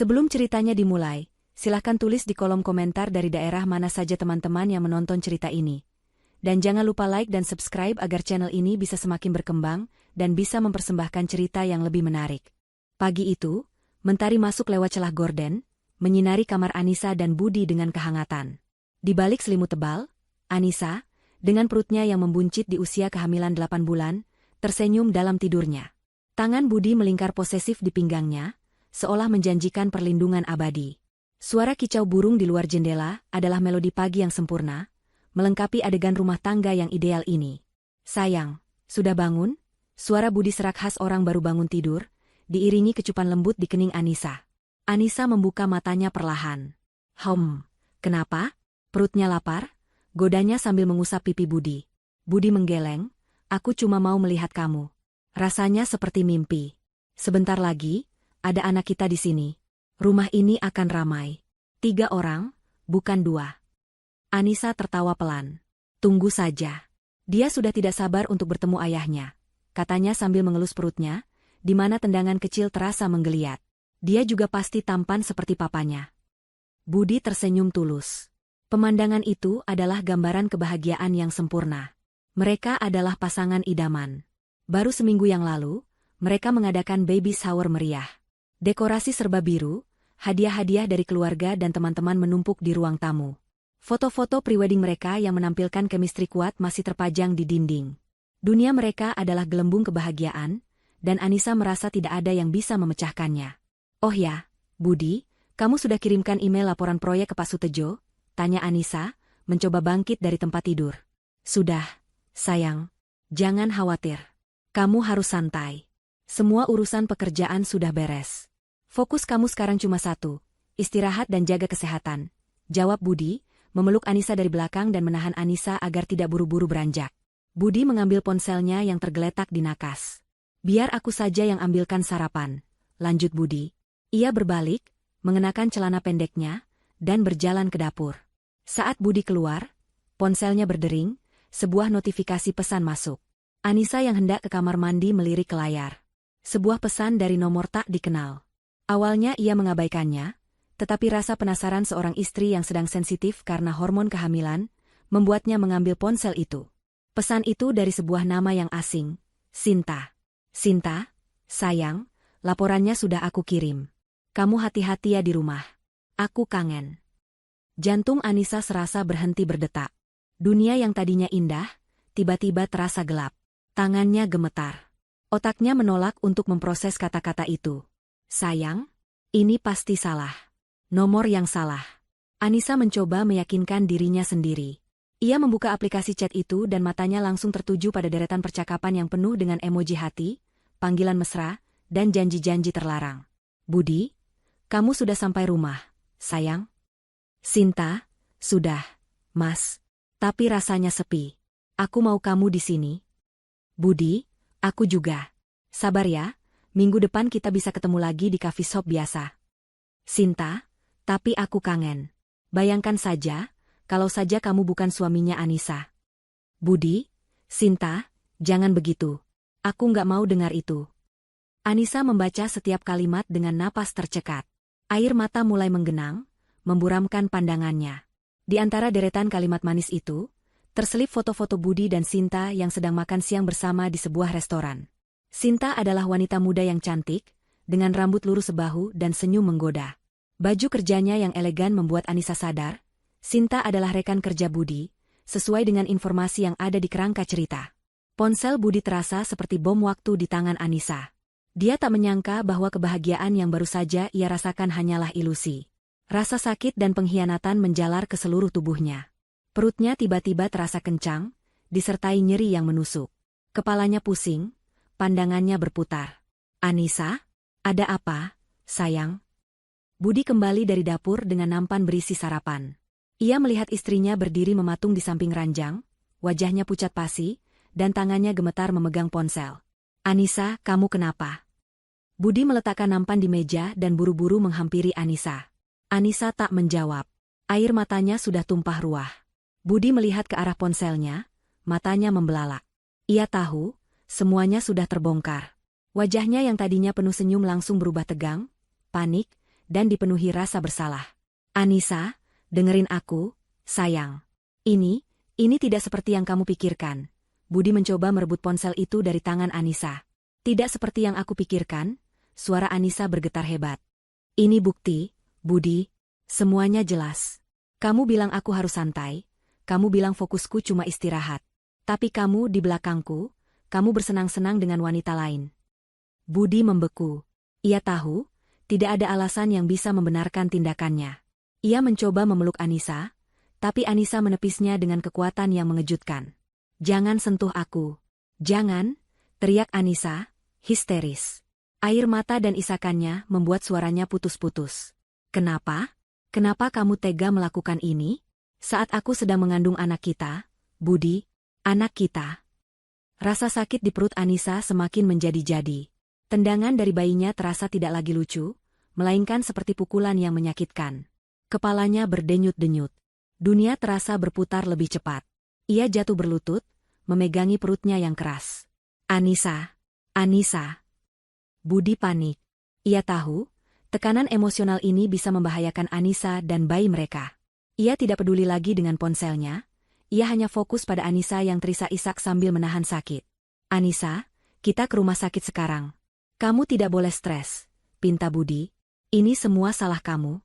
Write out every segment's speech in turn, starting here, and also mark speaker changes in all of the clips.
Speaker 1: Sebelum ceritanya dimulai, silahkan tulis di kolom komentar dari daerah mana saja teman-teman yang menonton cerita ini. Dan jangan lupa like dan subscribe agar channel ini bisa semakin berkembang dan bisa mempersembahkan cerita yang lebih menarik. Pagi itu, mentari masuk lewat celah gorden, menyinari kamar Anissa dan Budi dengan kehangatan. Di balik selimut tebal, Anissa, dengan perutnya yang membuncit di usia kehamilan 8 bulan, tersenyum dalam tidurnya. Tangan Budi melingkar posesif di pinggangnya, seolah menjanjikan perlindungan abadi. Suara kicau burung di luar jendela adalah melodi pagi yang sempurna, melengkapi adegan rumah tangga yang ideal ini. "Sayang, sudah bangun?" Suara Budi serak khas orang baru bangun tidur, diiringi kecupan lembut di kening Anissa. Anissa membuka matanya perlahan. Kenapa? Perutnya lapar?" Godanya sambil mengusap pipi Budi. Budi menggeleng, "Aku cuma mau melihat kamu." Rasanya seperti mimpi. Sebentar lagi, ada anak kita di sini. Rumah ini akan ramai. 3 orang, bukan 2. Anissa tertawa pelan. "Tunggu saja." Dia sudah tidak sabar untuk bertemu ayahnya, katanya sambil mengelus perutnya, di mana tendangan kecil terasa menggeliat. Dia juga pasti tampan seperti papanya. Budi tersenyum tulus. Pemandangan itu adalah gambaran kebahagiaan yang sempurna. Mereka adalah pasangan idaman. Baru seminggu yang lalu, mereka mengadakan baby shower meriah. Dekorasi serba biru, hadiah-hadiah dari keluarga dan teman-teman menumpuk di ruang tamu. Foto-foto prewedding mereka yang menampilkan chemistry kuat masih terpajang di dinding. Dunia mereka adalah gelembung kebahagiaan, dan Anissa merasa tidak ada yang bisa memecahkannya. "Oh ya, Budi, kamu sudah kirimkan email laporan proyek ke Pak Sutejo?" tanya Anissa, mencoba bangkit dari tempat tidur. "Sudah, sayang. Jangan khawatir. Kamu harus santai. Semua urusan pekerjaan sudah beres. Fokus kamu sekarang cuma satu, istirahat dan jaga kesehatan," jawab Budi, memeluk Anissa dari belakang dan menahan Anissa agar tidak buru-buru beranjak. Budi mengambil ponselnya yang tergeletak di nakas. "Biar aku saja yang ambilkan sarapan," lanjut Budi. Ia berbalik, mengenakan celana pendeknya, dan berjalan ke dapur. Saat Budi keluar, ponselnya berdering, sebuah notifikasi pesan masuk. Anissa yang hendak ke kamar mandi melirik ke layar. Sebuah pesan dari nomor tak dikenal. Awalnya ia mengabaikannya, tetapi rasa penasaran seorang istri yang sedang sensitif karena hormon kehamilan, membuatnya mengambil ponsel itu. Pesan itu dari sebuah nama yang asing, Sinta. "Sinta, sayang, laporannya sudah aku kirim. Kamu hati-hati ya di rumah. Aku kangen." Jantung Anissa serasa berhenti berdetak. Dunia yang tadinya indah, tiba-tiba terasa gelap. Tangannya gemetar. Otaknya menolak untuk memproses kata-kata itu. "Sayang, ini pasti salah. Nomor yang salah." Anissa mencoba meyakinkan dirinya sendiri. Ia membuka aplikasi chat itu dan matanya langsung tertuju pada deretan percakapan yang penuh dengan emoji hati, panggilan mesra, dan janji-janji terlarang. "Budi, kamu sudah sampai rumah, sayang?" "Sinta, sudah, Mas. Tapi rasanya sepi. Aku mau kamu di sini." "Budi, aku juga. Sabar ya, minggu depan kita bisa ketemu lagi di coffee shop biasa." "Sinta, tapi aku kangen. Bayangkan saja, kalau saja kamu bukan suaminya Anissa." "Budi, Sinta, jangan begitu. Aku nggak mau dengar itu." Anissa membaca setiap kalimat dengan napas tercekat. Air mata mulai menggenang, memburamkan pandangannya. Di antara deretan kalimat manis itu, terselip foto-foto Budi dan Sinta yang sedang makan siang bersama di sebuah restoran. Sinta adalah wanita muda yang cantik, dengan rambut lurus sebahu dan senyum menggoda. Baju kerjanya yang elegan membuat Anissa sadar, Sinta adalah rekan kerja Budi, sesuai dengan informasi yang ada di kerangka cerita. Ponsel Budi terasa seperti bom waktu di tangan Anissa. Dia tak menyangka bahwa kebahagiaan yang baru saja ia rasakan hanyalah ilusi. Rasa sakit dan pengkhianatan menjalar ke seluruh tubuhnya. Perutnya tiba-tiba terasa kencang, disertai nyeri yang menusuk. Kepalanya pusing, pandangannya berputar. "Anissa, ada apa, sayang?" Budi kembali dari dapur dengan nampan berisi sarapan. Ia melihat istrinya berdiri mematung di samping ranjang, wajahnya pucat pasi, dan tangannya gemetar memegang ponsel. "Anissa, kamu kenapa?" Budi meletakkan nampan di meja dan buru-buru menghampiri Anissa. Anissa tak menjawab. Air matanya sudah tumpah ruah. Budi melihat ke arah ponselnya, matanya membelalak. Ia tahu, semuanya sudah terbongkar. Wajahnya yang tadinya penuh senyum langsung berubah tegang, panik, dan dipenuhi rasa bersalah. Anissa, dengerin aku, sayang. Ini tidak seperti yang kamu pikirkan. Budi mencoba merebut ponsel itu dari tangan Anissa. Tidak seperti yang aku pikirkan, suara Anissa bergetar hebat. Ini bukti, Budi, semuanya jelas. Kamu bilang aku harus santai, kamu bilang fokusku cuma istirahat. Tapi kamu di belakangku, kamu bersenang-senang dengan wanita lain. Budi membeku. Ia tahu, tidak ada alasan yang bisa membenarkan tindakannya. Ia mencoba memeluk Anissa, tapi Anissa menepisnya dengan kekuatan yang mengejutkan. Jangan sentuh aku. Jangan, teriak Anissa, histeris. Air mata dan isakannya membuat suaranya putus-putus. Kenapa? Kenapa kamu tega melakukan ini? Saat aku sedang mengandung anak kita, Budi, anak kita. Rasa sakit di perut Anissa semakin menjadi-jadi. Tendangan dari bayinya terasa tidak lagi lucu, melainkan seperti pukulan yang menyakitkan. Kepalanya berdenyut-denyut. Dunia terasa berputar lebih cepat. Ia jatuh berlutut, memegangi perutnya yang keras. Anissa, Anissa. Budi panik. Ia tahu, tekanan emosional ini bisa membahayakan Anissa dan bayi mereka. Ia tidak peduli lagi dengan ponselnya. Ia hanya fokus pada Anissa yang terisak-isak sambil menahan sakit. Anissa, kita ke rumah sakit sekarang. Kamu tidak boleh stres, pinta Budi. Ini semua salah kamu.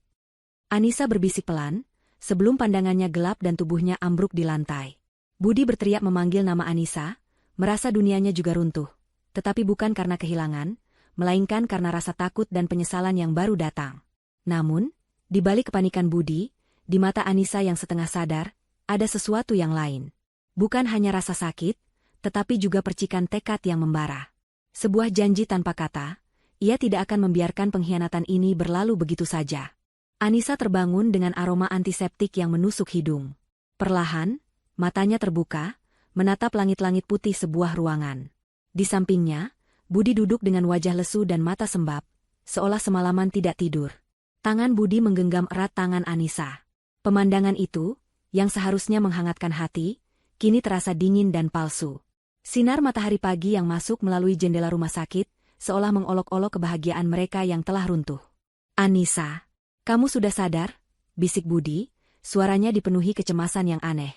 Speaker 1: Anissa berbisik pelan, sebelum pandangannya gelap dan tubuhnya ambruk di lantai. Budi berteriak memanggil nama Anissa, merasa dunianya juga runtuh. Tetapi bukan karena kehilangan, melainkan karena rasa takut dan penyesalan yang baru datang. Namun, di balik kepanikan Budi, di mata Anissa yang setengah sadar, ada sesuatu yang lain. Bukan hanya rasa sakit, tetapi juga percikan tekad yang membara. Sebuah janji tanpa kata, ia tidak akan membiarkan pengkhianatan ini berlalu begitu saja. Anissa terbangun dengan aroma antiseptik yang menusuk hidung. Perlahan, matanya terbuka, menatap langit-langit putih sebuah ruangan. Di sampingnya, Budi duduk dengan wajah lesu dan mata sembab, seolah semalaman tidak tidur. Tangan Budi menggenggam erat tangan Anissa. Pemandangan itu, yang seharusnya menghangatkan hati, kini terasa dingin dan palsu. Sinar matahari pagi yang masuk melalui jendela rumah sakit, seolah mengolok-olok kebahagiaan mereka yang telah runtuh. Anissa, kamu sudah sadar? Bisik Budi, suaranya dipenuhi kecemasan yang aneh.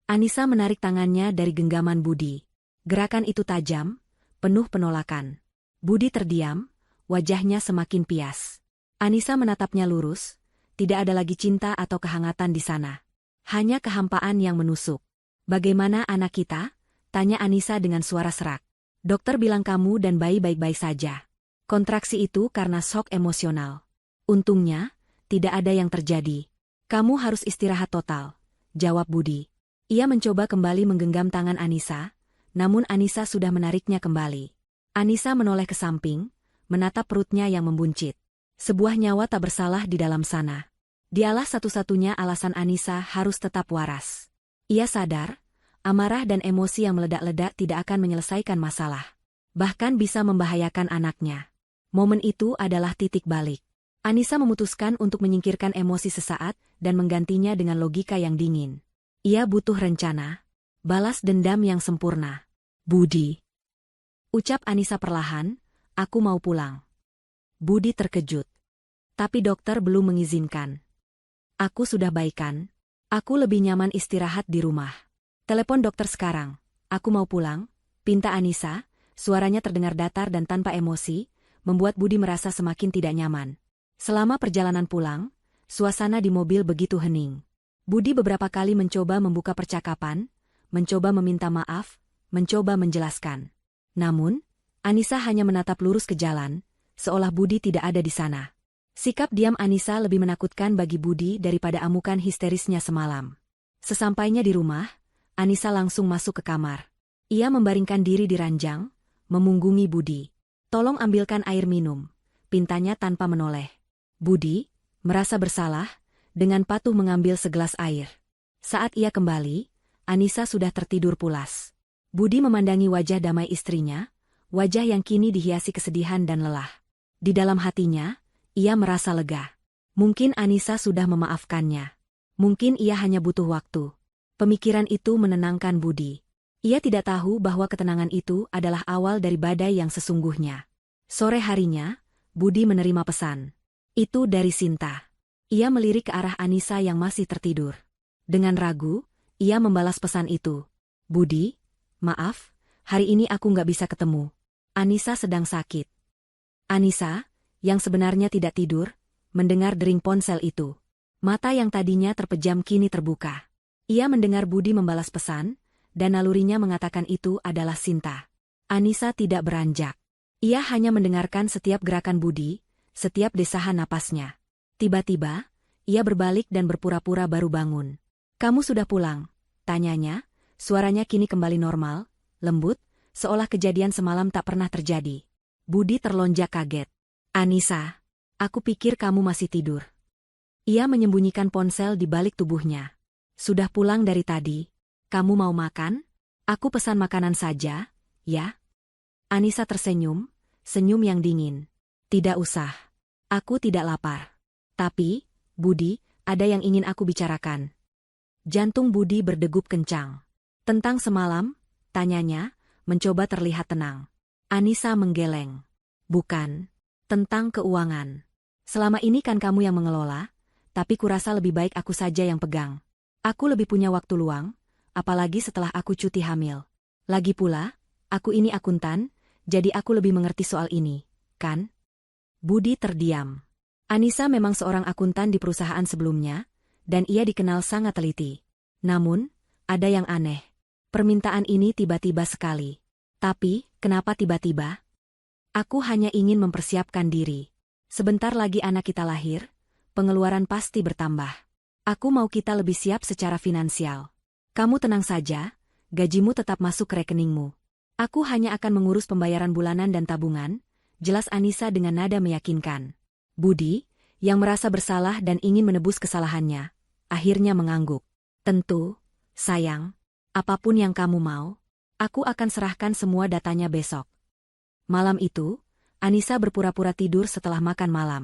Speaker 1: Anissa menarik tangannya dari genggaman Budi. Gerakan itu tajam, penuh penolakan. Budi terdiam, wajahnya semakin pias. Anissa menatapnya lurus, tidak ada lagi cinta atau kehangatan di sana. Hanya kehampaan yang menusuk. Bagaimana anak kita? Tanya Anissa dengan suara serak. Dokter bilang kamu dan bayi baik-baik saja. Kontraksi itu karena shock emosional. Untungnya, tidak ada yang terjadi. Kamu harus istirahat total, jawab Budi. Ia mencoba kembali menggenggam tangan Anissa, namun Anissa sudah menariknya kembali. Anissa menoleh ke samping, menatap perutnya yang membuncit. Sebuah nyawa tak bersalah di dalam sana. Dialah satu-satunya alasan Anissa harus tetap waras. Ia sadar, amarah dan emosi yang meledak-ledak tidak akan menyelesaikan masalah. Bahkan bisa membahayakan anaknya. Momen itu adalah titik balik. Anissa memutuskan untuk menyingkirkan emosi sesaat dan menggantinya dengan logika yang dingin. Ia butuh rencana, balas dendam yang sempurna. Budi. Ucap Anissa perlahan, aku mau pulang. Budi terkejut. Tapi dokter belum mengizinkan. Aku sudah baikan. Aku lebih nyaman istirahat di rumah. Telepon dokter sekarang. Aku mau pulang, pinta Anissa, suaranya terdengar datar dan tanpa emosi, membuat Budi merasa semakin tidak nyaman. Selama perjalanan pulang, suasana di mobil begitu hening. Budi beberapa kali mencoba membuka percakapan, mencoba meminta maaf, mencoba menjelaskan. Namun, Anissa hanya menatap lurus ke jalan, seolah Budi tidak ada di sana. Sikap diam Anissa lebih menakutkan bagi Budi daripada amukan histerisnya semalam. Sesampainya di rumah, Anissa langsung masuk ke kamar. Ia membaringkan diri di ranjang, memunggungi Budi. Tolong ambilkan air minum, pintanya tanpa menoleh. Budi, merasa bersalah, dengan patuh mengambil segelas air. Saat ia kembali, Anissa sudah tertidur pulas. Budi memandangi wajah damai istrinya, wajah yang kini dihiasi kesedihan dan lelah. Di dalam hatinya, ia merasa lega. Mungkin Anissa sudah memaafkannya. Mungkin ia hanya butuh waktu. Pemikiran itu menenangkan Budi. Ia tidak tahu bahwa ketenangan itu adalah awal dari badai yang sesungguhnya. Sore harinya, Budi menerima pesan. Itu dari Sinta. Ia melirik ke arah Anissa yang masih tertidur. Dengan ragu, ia membalas pesan itu. Budi, maaf, hari ini aku nggak bisa ketemu. Anissa sedang sakit. Anissa, yang sebenarnya tidak tidur, mendengar dering ponsel itu. Mata yang tadinya terpejam kini terbuka. Ia mendengar Budi membalas pesan, dan nalurinya mengatakan itu adalah Sinta. Anissa tidak beranjak. Ia hanya mendengarkan setiap gerakan Budi, setiap desahan napasnya. Tiba-tiba, ia berbalik dan berpura-pura baru bangun. Kamu sudah pulang? Tanyanya, suaranya kini kembali normal, lembut, seolah kejadian semalam tak pernah terjadi. Budi terlonjak kaget. Anissa, aku pikir kamu masih tidur. Ia menyembunyikan ponsel di balik tubuhnya. Sudah pulang dari tadi. Kamu mau makan? Aku pesan makanan saja, ya? Anissa tersenyum, senyum yang dingin. Tidak usah. Aku tidak lapar. Tapi, Budi, ada yang ingin aku bicarakan. Jantung Budi berdegup kencang. Tentang semalam, tanyanya, mencoba terlihat tenang. Anissa menggeleng. Bukan. Tentang keuangan. Selama ini kan kamu yang mengelola, tapi kurasa lebih baik aku saja yang pegang. Aku lebih punya waktu luang, apalagi setelah aku cuti hamil. Lagi pula, aku ini akuntan, jadi aku lebih mengerti soal ini, kan? Budi terdiam. Anissa memang seorang akuntan di perusahaan sebelumnya, dan ia dikenal sangat teliti. Namun, ada yang aneh. Permintaan ini tiba-tiba sekali. Tapi, kenapa tiba-tiba? Aku hanya ingin mempersiapkan diri. Sebentar lagi anak kita lahir, pengeluaran pasti bertambah. Aku mau kita lebih siap secara finansial. Kamu tenang saja, gajimu tetap masuk ke rekeningmu. Aku hanya akan mengurus pembayaran bulanan dan tabungan, jelas Anissa dengan nada meyakinkan. Budi, yang merasa bersalah dan ingin menebus kesalahannya, akhirnya mengangguk. Tentu, sayang, apapun yang kamu mau, aku akan serahkan semua datanya besok. Malam itu, Anissa berpura-pura tidur setelah makan malam.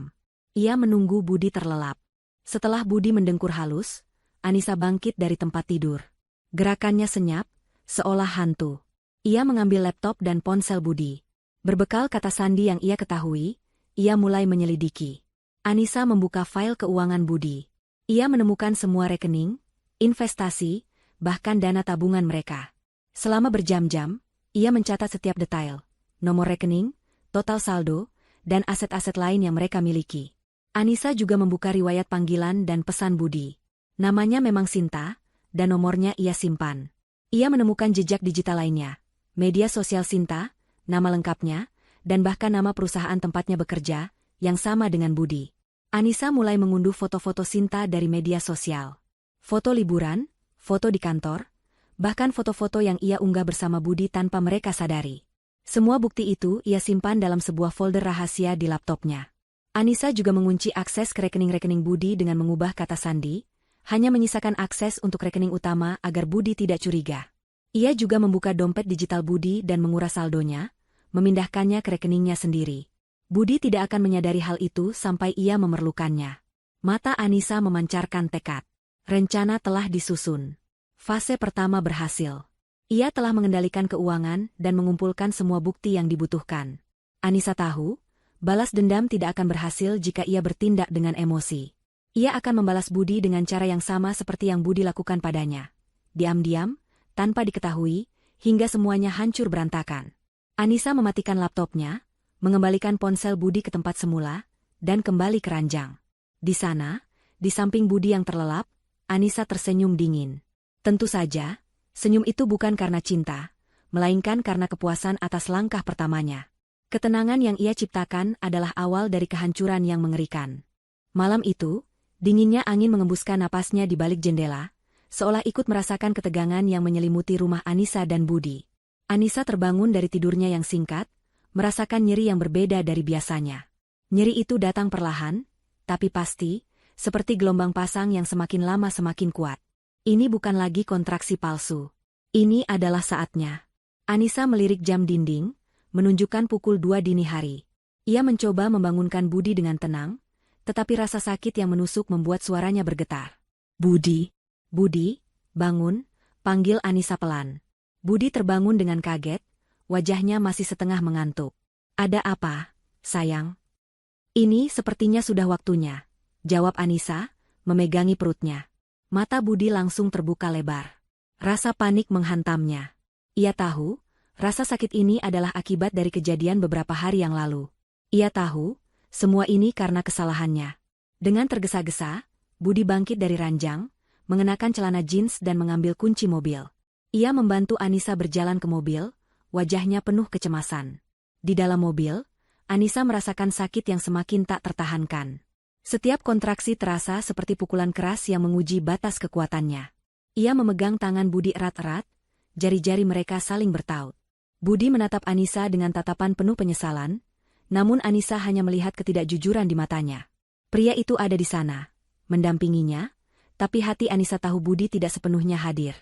Speaker 1: Ia menunggu Budi terlelap. Setelah Budi mendengkur halus, Anissa bangkit dari tempat tidur. Gerakannya senyap, seolah hantu. Ia mengambil laptop dan ponsel Budi. Berbekal kata sandi yang ia ketahui, ia mulai menyelidiki. Anissa membuka file keuangan Budi. Ia menemukan semua rekening, investasi, bahkan dana tabungan mereka. Selama berjam-jam, ia mencatat setiap detail. Nomor rekening, total saldo, dan aset-aset lain yang mereka miliki. Anissa juga membuka riwayat panggilan dan pesan Budi. Namanya memang Sinta, dan nomornya ia simpan. Ia menemukan jejak digital lainnya, media sosial Sinta, nama lengkapnya, dan bahkan nama perusahaan tempatnya bekerja, yang sama dengan Budi. Anissa mulai mengunduh foto-foto Sinta dari media sosial. Foto liburan, foto di kantor, bahkan foto-foto yang ia unggah bersama Budi tanpa mereka sadari. Semua bukti itu ia simpan dalam sebuah folder rahasia di laptopnya. Anissa juga mengunci akses ke rekening-rekening Budi dengan mengubah kata sandi, hanya menyisakan akses untuk rekening utama agar Budi tidak curiga. Ia juga membuka dompet digital Budi dan menguras saldonya, memindahkannya ke rekeningnya sendiri. Budi tidak akan menyadari hal itu sampai ia memerlukannya. Mata Anissa memancarkan tekad. Rencana telah disusun. Fase pertama berhasil. Ia telah mengendalikan keuangan dan mengumpulkan semua bukti yang dibutuhkan. Anissa tahu, balas dendam tidak akan berhasil jika ia bertindak dengan emosi. Ia akan membalas Budi dengan cara yang sama seperti yang Budi lakukan padanya. Diam-diam, tanpa diketahui, hingga semuanya hancur berantakan. Anissa mematikan laptopnya, mengembalikan ponsel Budi ke tempat semula, dan kembali ke ranjang. Di sana, di samping Budi yang terlelap, Anissa tersenyum dingin. Tentu saja, senyum itu bukan karena cinta, melainkan karena kepuasan atas langkah pertamanya. Ketenangan yang ia ciptakan adalah awal dari kehancuran yang mengerikan. Malam itu, dinginnya angin mengembuskan napasnya di balik jendela, seolah ikut merasakan ketegangan yang menyelimuti rumah Anissa dan Budi. Anissa terbangun dari tidurnya yang singkat, merasakan nyeri yang berbeda dari biasanya. Nyeri itu datang perlahan, tapi pasti, seperti gelombang pasang yang semakin lama semakin kuat. Ini bukan lagi kontraksi palsu. Ini adalah saatnya. Anissa melirik jam dinding, menunjukkan pukul 2 dini hari. Ia mencoba membangunkan Budi dengan tenang, tetapi rasa sakit yang menusuk membuat suaranya bergetar. Budi, Budi, bangun, panggil Anissa pelan. Budi terbangun dengan kaget, wajahnya masih setengah mengantuk. Ada apa, sayang? Ini sepertinya sudah waktunya, jawab Anissa, memegangi perutnya. Mata Budi langsung terbuka lebar. Rasa panik menghantamnya. Ia tahu, rasa sakit ini adalah akibat dari kejadian beberapa hari yang lalu. Ia tahu, semua ini karena kesalahannya. Dengan tergesa-gesa, Budi bangkit dari ranjang, mengenakan celana jeans dan mengambil kunci mobil. Ia membantu Anissa berjalan ke mobil, wajahnya penuh kecemasan. Di dalam mobil, Anissa merasakan sakit yang semakin tak tertahankan. Setiap kontraksi terasa seperti pukulan keras yang menguji batas kekuatannya. Ia memegang tangan Budi erat-erat, jari-jari mereka saling bertaut. Budi menatap Anissa dengan tatapan penuh penyesalan, namun Anissa hanya melihat ketidakjujuran di matanya. Pria itu ada di sana, mendampinginya, tapi hati Anissa tahu Budi tidak sepenuhnya hadir.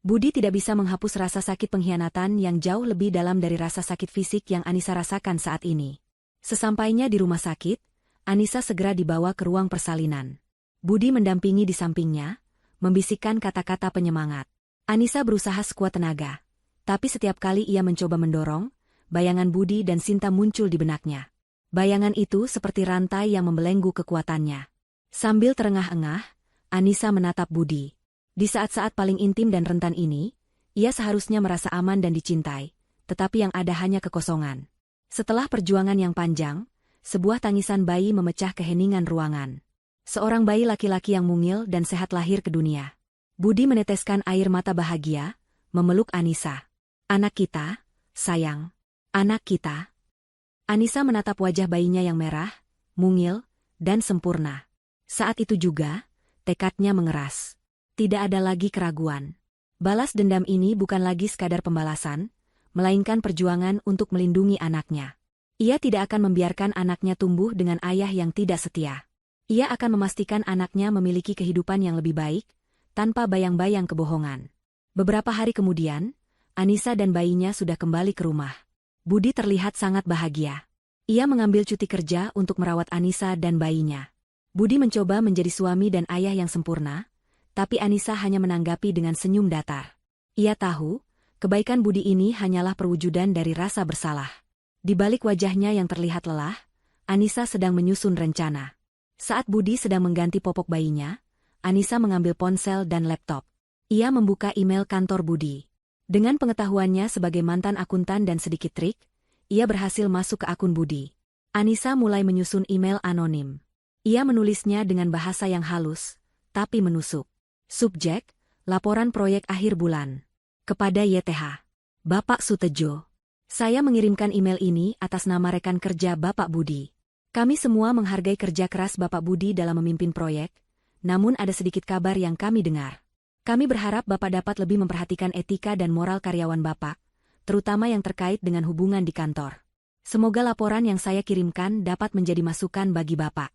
Speaker 1: Budi tidak bisa menghapus rasa sakit pengkhianatan yang jauh lebih dalam dari rasa sakit fisik yang Anissa rasakan saat ini. Sesampainya di rumah sakit, Anissa segera dibawa ke ruang persalinan. Budi mendampingi di sampingnya, membisikkan kata-kata penyemangat. Anissa berusaha sekuat tenaga, tapi setiap kali ia mencoba mendorong, bayangan Budi dan Sinta muncul di benaknya. Bayangan itu seperti rantai yang membelenggu kekuatannya. Sambil terengah-engah, Anissa menatap Budi. Di saat-saat paling intim dan rentan ini, ia seharusnya merasa aman dan dicintai, tetapi yang ada hanya kekosongan. Setelah perjuangan yang panjang, sebuah tangisan bayi memecah keheningan ruangan. Seorang bayi laki-laki yang mungil dan sehat lahir ke dunia. Budi meneteskan air mata bahagia, memeluk Anissa. Anak kita, sayang. Anak kita. Anissa menatap wajah bayinya yang merah, mungil, dan sempurna. Saat itu juga, tekadnya mengeras. Tidak ada lagi keraguan. Balas dendam ini bukan lagi sekadar pembalasan, melainkan perjuangan untuk melindungi anaknya. Ia tidak akan membiarkan anaknya tumbuh dengan ayah yang tidak setia. Ia akan memastikan anaknya memiliki kehidupan yang lebih baik, tanpa bayang-bayang kebohongan. Beberapa hari kemudian, Anissa dan bayinya sudah kembali ke rumah. Budi terlihat sangat bahagia. Ia mengambil cuti kerja untuk merawat Anissa dan bayinya. Budi mencoba menjadi suami dan ayah yang sempurna, tapi Anissa hanya menanggapi dengan senyum datar. Ia tahu, kebaikan Budi ini hanyalah perwujudan dari rasa bersalah. Di balik wajahnya yang terlihat lelah, Anissa sedang menyusun rencana. Saat Budi sedang mengganti popok bayinya, Anissa mengambil ponsel dan laptop. Ia membuka email kantor Budi. Dengan pengetahuannya sebagai mantan akuntan dan sedikit trik, ia berhasil masuk ke akun Budi. Anissa mulai menyusun email anonim. Ia menulisnya dengan bahasa yang halus, tapi menusuk. Subjek, laporan proyek akhir bulan. Kepada YTH. Bapak Sutejo. Saya mengirimkan email ini atas nama rekan kerja Bapak Budi. Kami semua menghargai kerja keras Bapak Budi dalam memimpin proyek, namun ada sedikit kabar yang kami dengar. Kami berharap Bapak dapat lebih memperhatikan etika dan moral karyawan Bapak, terutama yang terkait dengan hubungan di kantor. Semoga laporan yang saya kirimkan dapat menjadi masukan bagi Bapak.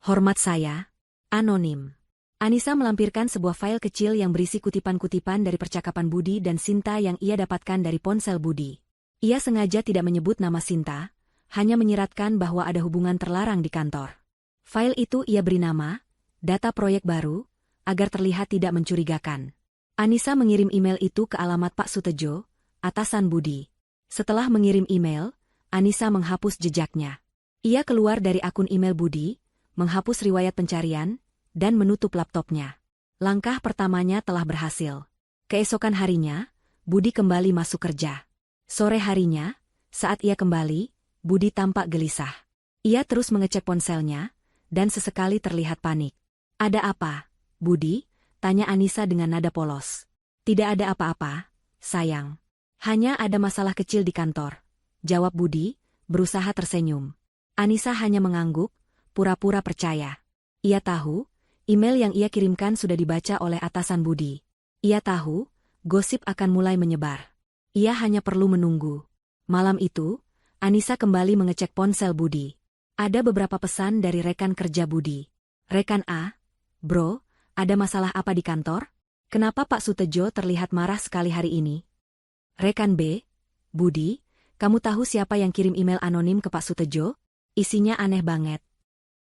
Speaker 1: Hormat saya, Anonim. Anissa melampirkan sebuah file kecil yang berisi kutipan-kutipan dari percakapan Budi dan Sinta yang ia dapatkan dari ponsel Budi. Ia sengaja tidak menyebut nama Sinta, hanya menyiratkan bahwa ada hubungan terlarang di kantor. File itu ia beri nama, data proyek baru, agar terlihat tidak mencurigakan. Anissa mengirim email itu ke alamat Pak Sutejo, atasan Budi. Setelah mengirim email, Anissa menghapus jejaknya. Ia keluar dari akun email Budi, menghapus riwayat pencarian, dan menutup laptopnya. Langkah pertamanya telah berhasil. Keesokan harinya, Budi kembali masuk kerja. Sore harinya, saat ia kembali, Budi tampak gelisah. Ia terus mengecek ponselnya, dan sesekali terlihat panik. Ada apa, Budi? Tanya Anissa dengan nada polos. Tidak ada apa-apa, sayang. Hanya ada masalah kecil di kantor, jawab Budi, berusaha tersenyum. Anissa hanya mengangguk, pura-pura percaya. Ia tahu, email yang ia kirimkan sudah dibaca oleh atasan Budi. Ia tahu, gosip akan mulai menyebar. Ia hanya perlu menunggu. Malam itu, Anissa kembali mengecek ponsel Budi. Ada beberapa pesan dari rekan kerja Budi. Rekan A, bro, ada masalah apa di kantor? Kenapa Pak Sutejo terlihat marah sekali hari ini? Rekan B, Budi, kamu tahu siapa yang kirim email anonim ke Pak Sutejo? Isinya aneh banget.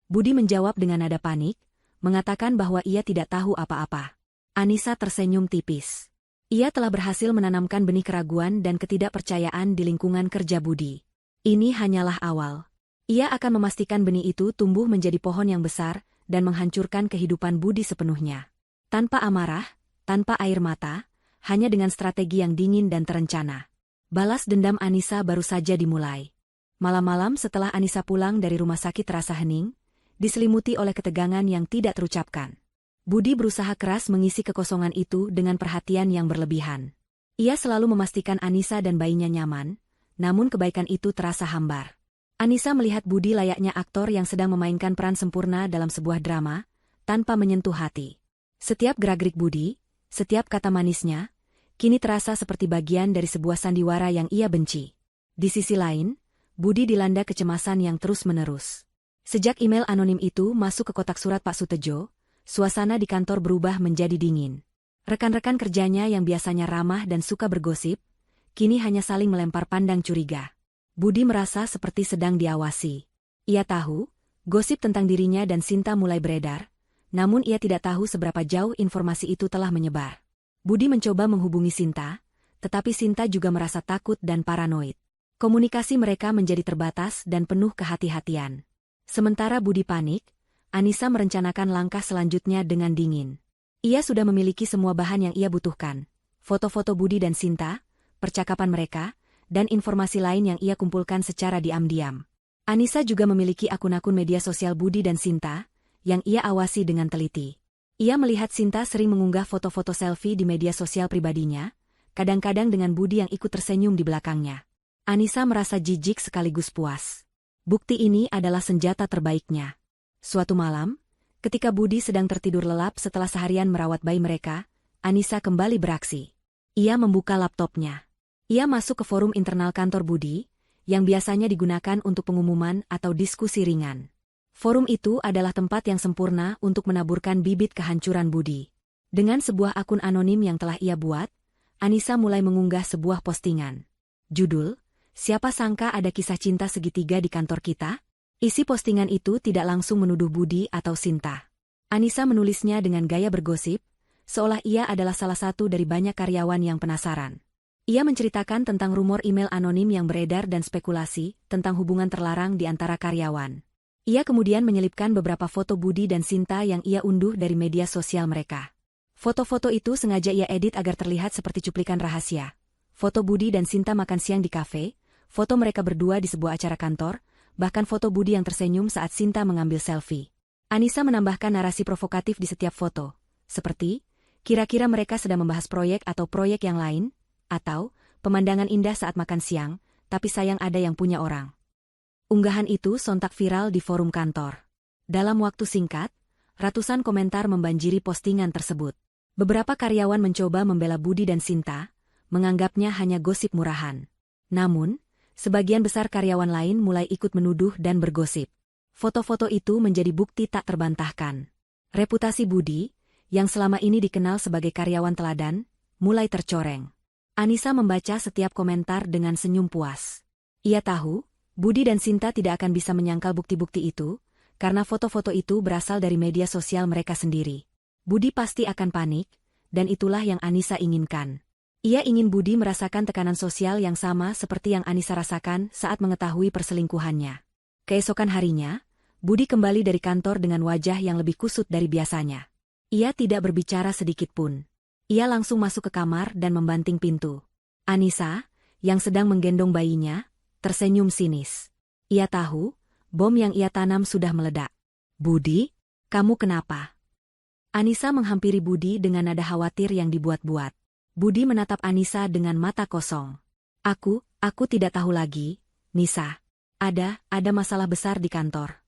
Speaker 1: Budi menjawab dengan nada panik, mengatakan bahwa ia tidak tahu apa-apa. Anissa tersenyum tipis. Ia telah berhasil menanamkan benih keraguan dan ketidakpercayaan di lingkungan kerja Budi. Ini hanyalah awal. Ia akan memastikan benih itu tumbuh menjadi pohon yang besar dan menghancurkan kehidupan Budi sepenuhnya. Tanpa amarah, tanpa air mata, hanya dengan strategi yang dingin dan terencana. Balas dendam Anissa baru saja dimulai. Malam-malam setelah Anissa pulang dari rumah sakit terasa hening, diselimuti oleh ketegangan yang tidak terucapkan. Budi berusaha keras mengisi kekosongan itu dengan perhatian yang berlebihan. Ia selalu memastikan Anissa dan bayinya nyaman, namun kebaikan itu terasa hambar. Anissa melihat Budi layaknya aktor yang sedang memainkan peran sempurna dalam sebuah drama, tanpa menyentuh hati. Setiap gerak-gerik Budi, setiap kata manisnya, kini terasa seperti bagian dari sebuah sandiwara yang ia benci. Di sisi lain, Budi dilanda kecemasan yang terus-menerus. Sejak email anonim itu masuk ke kotak surat Pak Sutejo, suasana di kantor berubah menjadi dingin. Rekan-rekan kerjanya yang biasanya ramah dan suka bergosip, kini hanya saling melempar pandang curiga. Budi merasa seperti sedang diawasi. Ia tahu, gosip tentang dirinya dan Sinta mulai beredar, namun ia tidak tahu seberapa jauh informasi itu telah menyebar. Budi mencoba menghubungi Sinta, tetapi Sinta juga merasa takut dan paranoid. Komunikasi mereka menjadi terbatas dan penuh kehati-hatian. Sementara Budi panik, Anissa merencanakan langkah selanjutnya dengan dingin. Ia sudah memiliki semua bahan yang ia butuhkan, foto-foto Budi dan Sinta, percakapan mereka, dan informasi lain yang ia kumpulkan secara diam-diam. Anissa juga memiliki akun-akun media sosial Budi dan Sinta, yang ia awasi dengan teliti. Ia melihat Sinta sering mengunggah foto-foto selfie di media sosial pribadinya, kadang-kadang dengan Budi yang ikut tersenyum di belakangnya. Anissa merasa jijik sekaligus puas. Bukti ini adalah senjata terbaiknya. Suatu malam, ketika Budi sedang tertidur lelap setelah seharian merawat bayi mereka, Anissa kembali beraksi. Ia membuka laptopnya. Ia masuk ke forum internal kantor Budi, yang biasanya digunakan untuk pengumuman atau diskusi ringan. Forum itu adalah tempat yang sempurna untuk menaburkan bibit kehancuran Budi. Dengan sebuah akun anonim yang telah ia buat, Anissa mulai mengunggah sebuah postingan. Judul, "Siapa sangka ada kisah cinta segitiga di kantor kita?" Isi postingan itu tidak langsung menuduh Budi atau Sinta. Anissa menulisnya dengan gaya bergosip, seolah ia adalah salah satu dari banyak karyawan yang penasaran. Ia menceritakan tentang rumor email anonim yang beredar dan spekulasi tentang hubungan terlarang di antara karyawan. Ia kemudian menyelipkan beberapa foto Budi dan Sinta yang ia unduh dari media sosial mereka. Foto-foto itu sengaja ia edit agar terlihat seperti cuplikan rahasia. Foto Budi dan Sinta makan siang di kafe, foto mereka berdua di sebuah acara kantor, bahkan foto Budi yang tersenyum saat Sinta mengambil selfie. Anissa menambahkan narasi provokatif di setiap foto, seperti, kira-kira mereka sedang membahas proyek atau proyek yang lain, atau, pemandangan indah saat makan siang, tapi sayang ada yang punya orang. Unggahan itu sontak viral di forum kantor. Dalam waktu singkat, ratusan komentar membanjiri postingan tersebut. Beberapa karyawan mencoba membela Budi dan Sinta, menganggapnya hanya gosip murahan. Namun, sebagian besar karyawan lain mulai ikut menuduh dan bergosip. Foto-foto itu menjadi bukti tak terbantahkan. Reputasi Budi, yang selama ini dikenal sebagai karyawan teladan, mulai tercoreng. Anissa membaca setiap komentar dengan senyum puas. Ia tahu, Budi dan Sinta tidak akan bisa menyangkal bukti-bukti itu, karena foto-foto itu berasal dari media sosial mereka sendiri. Budi pasti akan panik, dan itulah yang Anissa inginkan. Ia ingin Budi merasakan tekanan sosial yang sama seperti yang Anissa rasakan saat mengetahui perselingkuhannya. Keesokan harinya, Budi kembali dari kantor dengan wajah yang lebih kusut dari biasanya. Ia tidak berbicara sedikit pun. Ia langsung masuk ke kamar dan membanting pintu. Anissa, yang sedang menggendong bayinya, tersenyum sinis. Ia tahu, bom yang ia tanam sudah meledak. "Budi, kamu kenapa?" Anissa menghampiri Budi dengan nada khawatir yang dibuat-buat. Budi menatap Anissa dengan mata kosong. Aku tidak tahu lagi, Nisa. Ada masalah besar di kantor."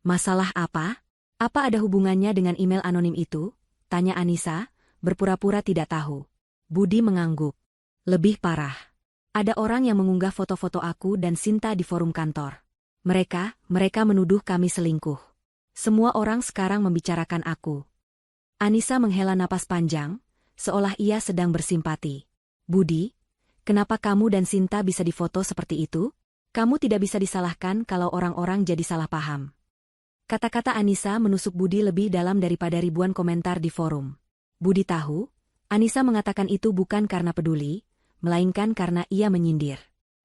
Speaker 1: "Masalah apa? Apa ada hubungannya dengan email anonim itu?" tanya Anissa, berpura-pura tidak tahu. Budi mengangguk. "Lebih parah. Ada orang yang mengunggah foto-foto aku dan Sinta di forum kantor. Mereka menuduh kami selingkuh. Semua orang sekarang membicarakan aku." Anissa menghela napas panjang, seolah ia sedang bersimpati. "Budi, kenapa kamu dan Sinta bisa difoto seperti itu? Kamu tidak bisa disalahkan kalau orang-orang jadi salah paham." Kata-kata Anissa menusuk Budi lebih dalam daripada ribuan komentar di forum. Budi tahu, Anissa mengatakan itu bukan karena peduli, melainkan karena ia menyindir.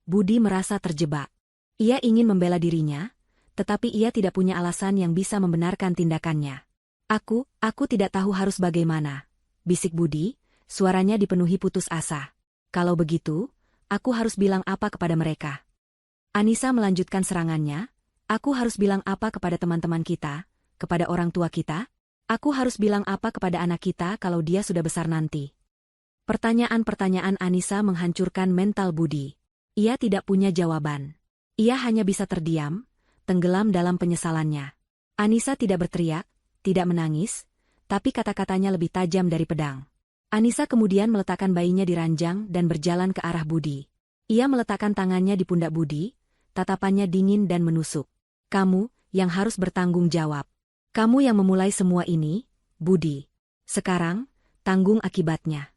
Speaker 1: Budi merasa terjebak. Ia ingin membela dirinya, tetapi ia tidak punya alasan yang bisa membenarkan tindakannya. Aku tidak tahu harus bagaimana, bisik Budi, suaranya dipenuhi putus asa. Kalau begitu, aku harus bilang apa kepada mereka? Anissa melanjutkan serangannya, aku harus bilang apa kepada teman-teman kita, kepada orang tua kita? Aku harus bilang apa kepada anak kita kalau dia sudah besar nanti? Pertanyaan-pertanyaan Anissa menghancurkan mental Budi. Ia tidak punya jawaban. Ia hanya bisa terdiam, tenggelam dalam penyesalannya. Anissa tidak berteriak, tidak menangis, tapi kata-katanya lebih tajam dari pedang. Anissa kemudian meletakkan bayinya di ranjang dan berjalan ke arah Budi. Ia meletakkan tangannya di pundak Budi, tatapannya dingin dan menusuk. Kamu yang harus bertanggung jawab. Kamu yang memulai semua ini, Budi. Sekarang, tanggung akibatnya.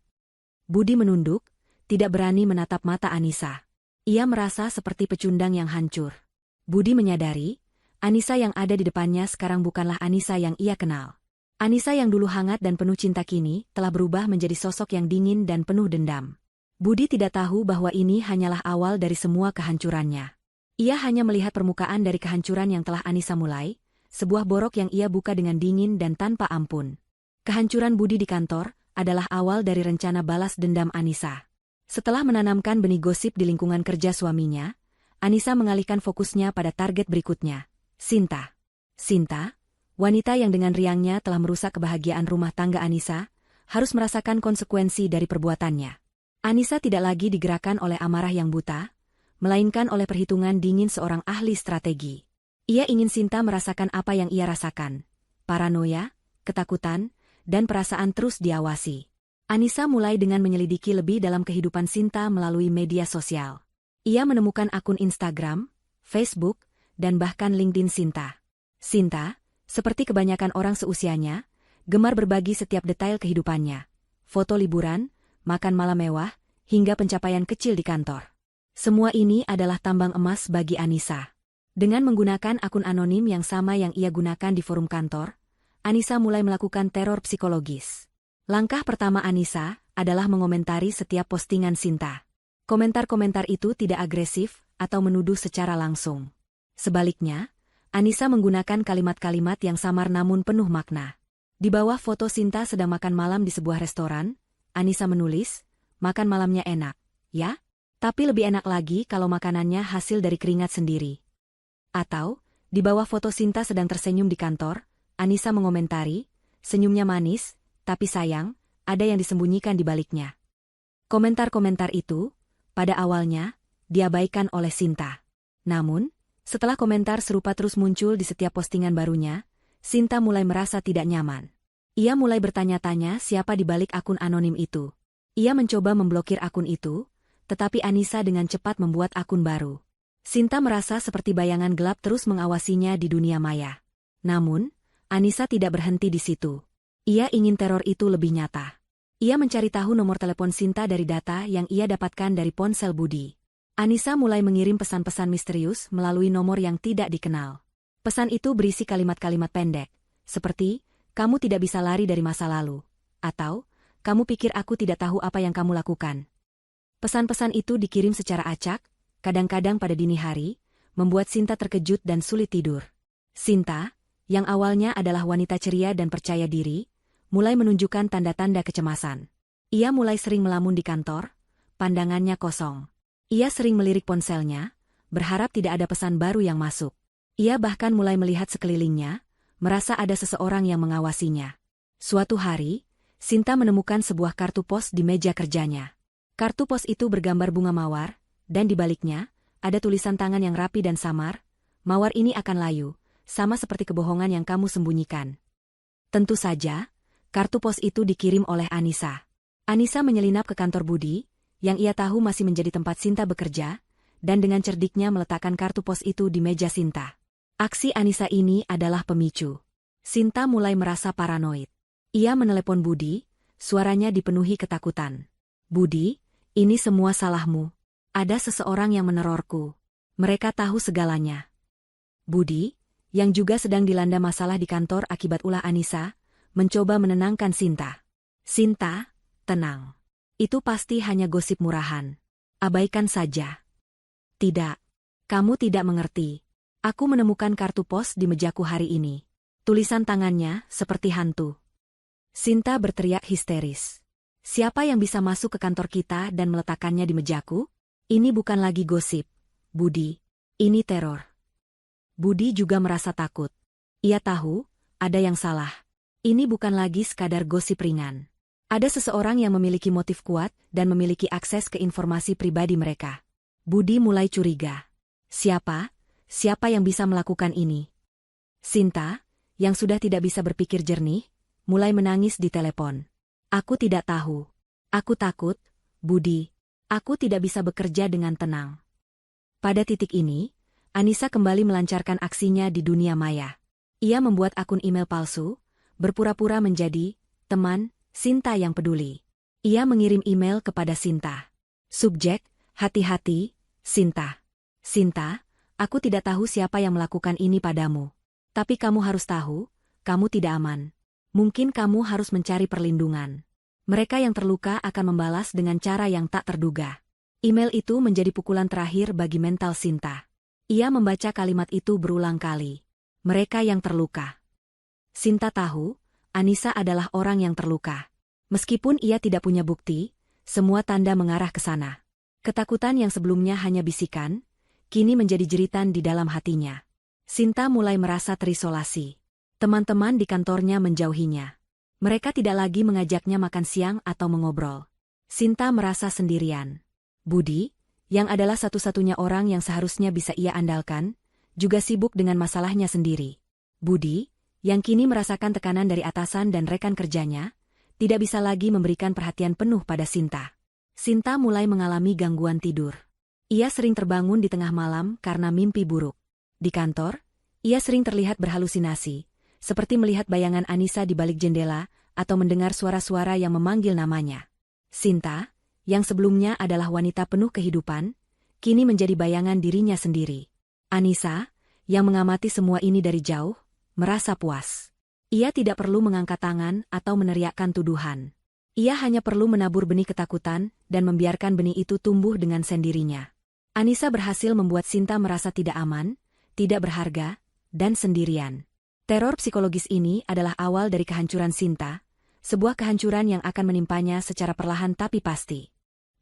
Speaker 1: Budi menunduk, tidak berani menatap mata Anissa. Ia merasa seperti pecundang yang hancur. Budi menyadari, Anissa yang ada di depannya sekarang bukanlah Anissa yang ia kenal. Anissa yang dulu hangat dan penuh cinta kini telah berubah menjadi sosok yang dingin dan penuh dendam. Budi tidak tahu bahwa ini hanyalah awal dari semua kehancurannya. Ia hanya melihat permukaan dari kehancuran yang telah Anissa mulai, sebuah borok yang ia buka dengan dingin dan tanpa ampun. Kehancuran Budi di kantor adalah awal dari rencana balas dendam Anissa. Setelah menanamkan benih gosip di lingkungan kerja suaminya, Anissa mengalihkan fokusnya pada target berikutnya, Sinta. Sinta, wanita yang dengan riangnya telah merusak kebahagiaan rumah tangga Anissa, harus merasakan konsekuensi dari perbuatannya. Anissa tidak lagi digerakkan oleh amarah yang buta, melainkan oleh perhitungan dingin seorang ahli strategi. Ia ingin Sinta merasakan apa yang ia rasakan, paranoia, ketakutan, dan perasaan terus diawasi. Anissa mulai dengan menyelidiki lebih dalam kehidupan Sinta melalui media sosial. Ia menemukan akun Instagram, Facebook, dan bahkan LinkedIn Sinta. Sinta, seperti kebanyakan orang seusianya, gemar berbagi setiap detail kehidupannya. Foto liburan, makan malam mewah, hingga pencapaian kecil di kantor. Semua ini adalah tambang emas bagi Anissa. Dengan menggunakan akun anonim yang sama yang ia gunakan di forum kantor, Anissa mulai melakukan teror psikologis. Langkah pertama Anissa adalah mengomentari setiap postingan Sinta. Komentar-komentar itu tidak agresif atau menuduh secara langsung. Sebaliknya, Anissa menggunakan kalimat-kalimat yang samar namun penuh makna. Di bawah foto Sinta sedang makan malam di sebuah restoran, Anissa menulis, "Makan malamnya enak, ya? Tapi lebih enak lagi kalau makanannya hasil dari keringat sendiri." Atau, di bawah foto Sinta sedang tersenyum di kantor, Anissa mengomentari, "Senyumnya manis, tapi sayang, ada yang disembunyikan di baliknya." Komentar-komentar itu, pada awalnya, diabaikan oleh Sinta. Namun, setelah komentar serupa terus muncul di setiap postingan barunya, Sinta mulai merasa tidak nyaman. Ia mulai bertanya-tanya siapa di balik akun anonim itu. Ia mencoba memblokir akun itu, tetapi Anissa dengan cepat membuat akun baru. Sinta merasa seperti bayangan gelap terus mengawasinya di dunia maya. Namun, Anissa tidak berhenti di situ. Ia ingin teror itu lebih nyata. Ia mencari tahu nomor telepon Sinta dari data yang ia dapatkan dari ponsel Budi. Anissa mulai mengirim pesan-pesan misterius melalui nomor yang tidak dikenal. Pesan itu berisi kalimat-kalimat pendek, seperti, "Kamu tidak bisa lari dari masa lalu," atau, "Kamu pikir aku tidak tahu apa yang kamu lakukan." Pesan-pesan itu dikirim secara acak, kadang-kadang pada dini hari, membuat Sinta terkejut dan sulit tidur. Sinta, yang awalnya adalah wanita ceria dan percaya diri, mulai menunjukkan tanda-tanda kecemasan. Ia mulai sering melamun di kantor, pandangannya kosong. Ia sering melirik ponselnya, berharap tidak ada pesan baru yang masuk. Ia bahkan mulai melihat sekelilingnya, merasa ada seseorang yang mengawasinya. Suatu hari, Sinta menemukan sebuah kartu pos di meja kerjanya. Kartu pos itu bergambar bunga mawar, dan di baliknya, ada tulisan tangan yang rapi dan samar, "Mawar ini akan layu, sama seperti kebohongan yang kamu sembunyikan." Tentu saja, kartu pos itu dikirim oleh Anissa. Anissa menyelinap ke kantor Budi, yang ia tahu masih menjadi tempat Sinta bekerja, dan dengan cerdiknya meletakkan kartu pos itu di meja Sinta. Aksi Anissa ini adalah pemicu. Sinta mulai merasa paranoid. Ia menelepon Budi, suaranya dipenuhi ketakutan. "Budi, ini semua salahmu. Ada seseorang yang menerorku. Mereka tahu segalanya." Budi, yang juga sedang dilanda masalah di kantor akibat ulah Anissa, mencoba menenangkan Sinta. "Sinta, tenang. Itu pasti hanya gosip murahan. Abaikan saja." "Tidak. Kamu tidak mengerti. Aku menemukan kartu pos di mejaku hari ini. Tulisan tangannya seperti hantu. Sinta berteriak histeris. Siapa yang bisa masuk ke kantor kita dan meletakkannya di mejaku? Ini bukan lagi gosip, Budi. Ini teror. Budi juga merasa takut. Ia tahu, ada yang salah. Ini bukan lagi sekadar gosip ringan. Ada seseorang yang memiliki motif kuat dan memiliki akses ke informasi pribadi mereka. Budi mulai curiga. Siapa? Siapa yang bisa melakukan ini? Sinta, yang sudah tidak bisa berpikir jernih, mulai menangis di telepon. Aku tidak tahu. Aku takut, Budi. Aku tidak bisa bekerja dengan tenang. Pada titik ini, Anissa kembali melancarkan aksinya di dunia maya. Ia membuat akun email palsu, berpura-pura menjadi teman Sinta yang peduli. Ia mengirim email kepada Sinta. Subjek, hati-hati, Sinta. Sinta, aku tidak tahu siapa yang melakukan ini padamu. Tapi kamu harus tahu, kamu tidak aman. Mungkin kamu harus mencari perlindungan. Mereka yang terluka akan membalas dengan cara yang tak terduga. Email itu menjadi pukulan terakhir bagi mental Sinta. Ia membaca kalimat itu berulang kali. Mereka yang terluka. Sinta tahu, Anissa adalah orang yang terluka. Meskipun ia tidak punya bukti, semua tanda mengarah ke sana. Ketakutan yang sebelumnya hanya bisikan, kini menjadi jeritan di dalam hatinya. Sinta mulai merasa terisolasi. Teman-teman di kantornya menjauhinya. Mereka tidak lagi mengajaknya makan siang atau mengobrol. Sinta merasa sendirian. Budi, yang adalah satu-satunya orang yang seharusnya bisa ia andalkan, juga sibuk dengan masalahnya sendiri. Budi, yang kini merasakan tekanan dari atasan dan rekan kerjanya, tidak bisa lagi memberikan perhatian penuh pada Sinta. Sinta mulai mengalami gangguan tidur. Ia sering terbangun di tengah malam karena mimpi buruk. Di kantor, ia sering terlihat berhalusinasi, seperti melihat bayangan Anissa di balik jendela atau mendengar suara-suara yang memanggil namanya. Sinta, yang sebelumnya adalah wanita penuh kehidupan, kini menjadi bayangan dirinya sendiri. Anissa, yang mengamati semua ini dari jauh, merasa puas. Ia tidak perlu mengangkat tangan atau meneriakkan tuduhan. Ia hanya perlu menabur benih ketakutan dan membiarkan benih itu tumbuh dengan sendirinya. Anissa berhasil membuat Sinta merasa tidak aman, tidak berharga, dan sendirian. Teror psikologis ini adalah awal dari kehancuran Sinta, sebuah kehancuran yang akan menimpanya secara perlahan tapi pasti.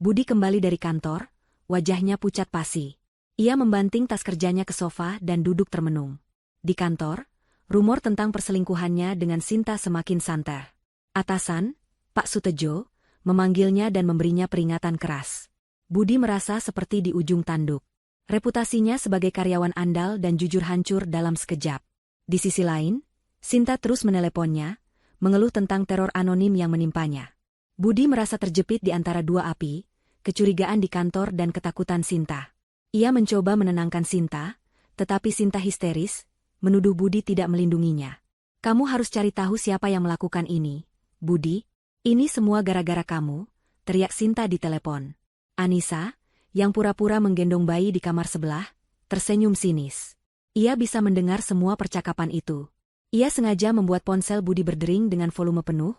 Speaker 1: Budi kembali dari kantor, wajahnya pucat pasi. Ia membanting tas kerjanya ke sofa dan duduk termenung. Di kantor, rumor tentang perselingkuhannya dengan Sinta semakin santer. Atasan, Pak Sutejo, memanggilnya dan memberinya peringatan keras. Budi merasa seperti di ujung tanduk. Reputasinya sebagai karyawan andal dan jujur hancur dalam sekejap. Di sisi lain, Sinta terus meneleponnya, mengeluh tentang teror anonim yang menimpanya. Budi merasa terjepit di antara dua api, kecurigaan di kantor dan ketakutan Sinta. Ia mencoba menenangkan Sinta, tetapi Sinta histeris, menuduh Budi tidak melindunginya. Kamu harus cari tahu siapa yang melakukan ini, Budi. Ini semua gara-gara kamu, teriak Sinta di telepon. Anissa, yang pura-pura menggendong bayi di kamar sebelah, tersenyum sinis. Ia bisa mendengar semua percakapan itu. Ia sengaja membuat ponsel Budi berdering dengan volume penuh,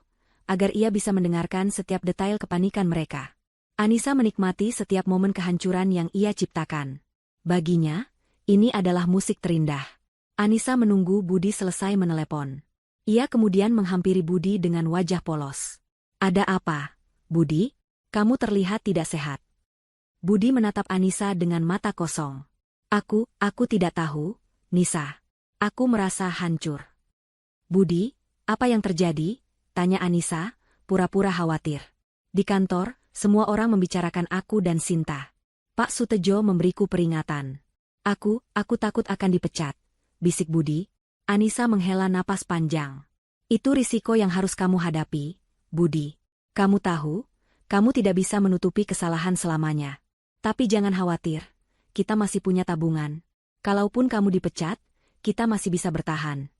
Speaker 1: agar ia bisa mendengarkan setiap detail kepanikan mereka. Anissa menikmati setiap momen kehancuran yang ia ciptakan. Baginya, ini adalah musik terindah. Anissa menunggu Budi selesai menelepon. Ia kemudian menghampiri Budi dengan wajah polos. Ada apa, Budi? Kamu terlihat tidak sehat. Budi menatap Anissa dengan mata kosong. Aku tidak tahu, Nisa. Aku merasa hancur. Budi, apa yang terjadi? Tanya Anissa, pura-pura khawatir. Di kantor, semua orang membicarakan aku dan Sinta. Pak Sutejo memberiku peringatan. Aku takut akan dipecat, bisik Budi. Anissa menghela napas panjang. Itu risiko yang harus kamu hadapi, Budi. Kamu tahu, kamu tidak bisa menutupi kesalahan selamanya. Tapi jangan khawatir, kita masih punya tabungan. Kalaupun kamu dipecat, kita masih bisa bertahan.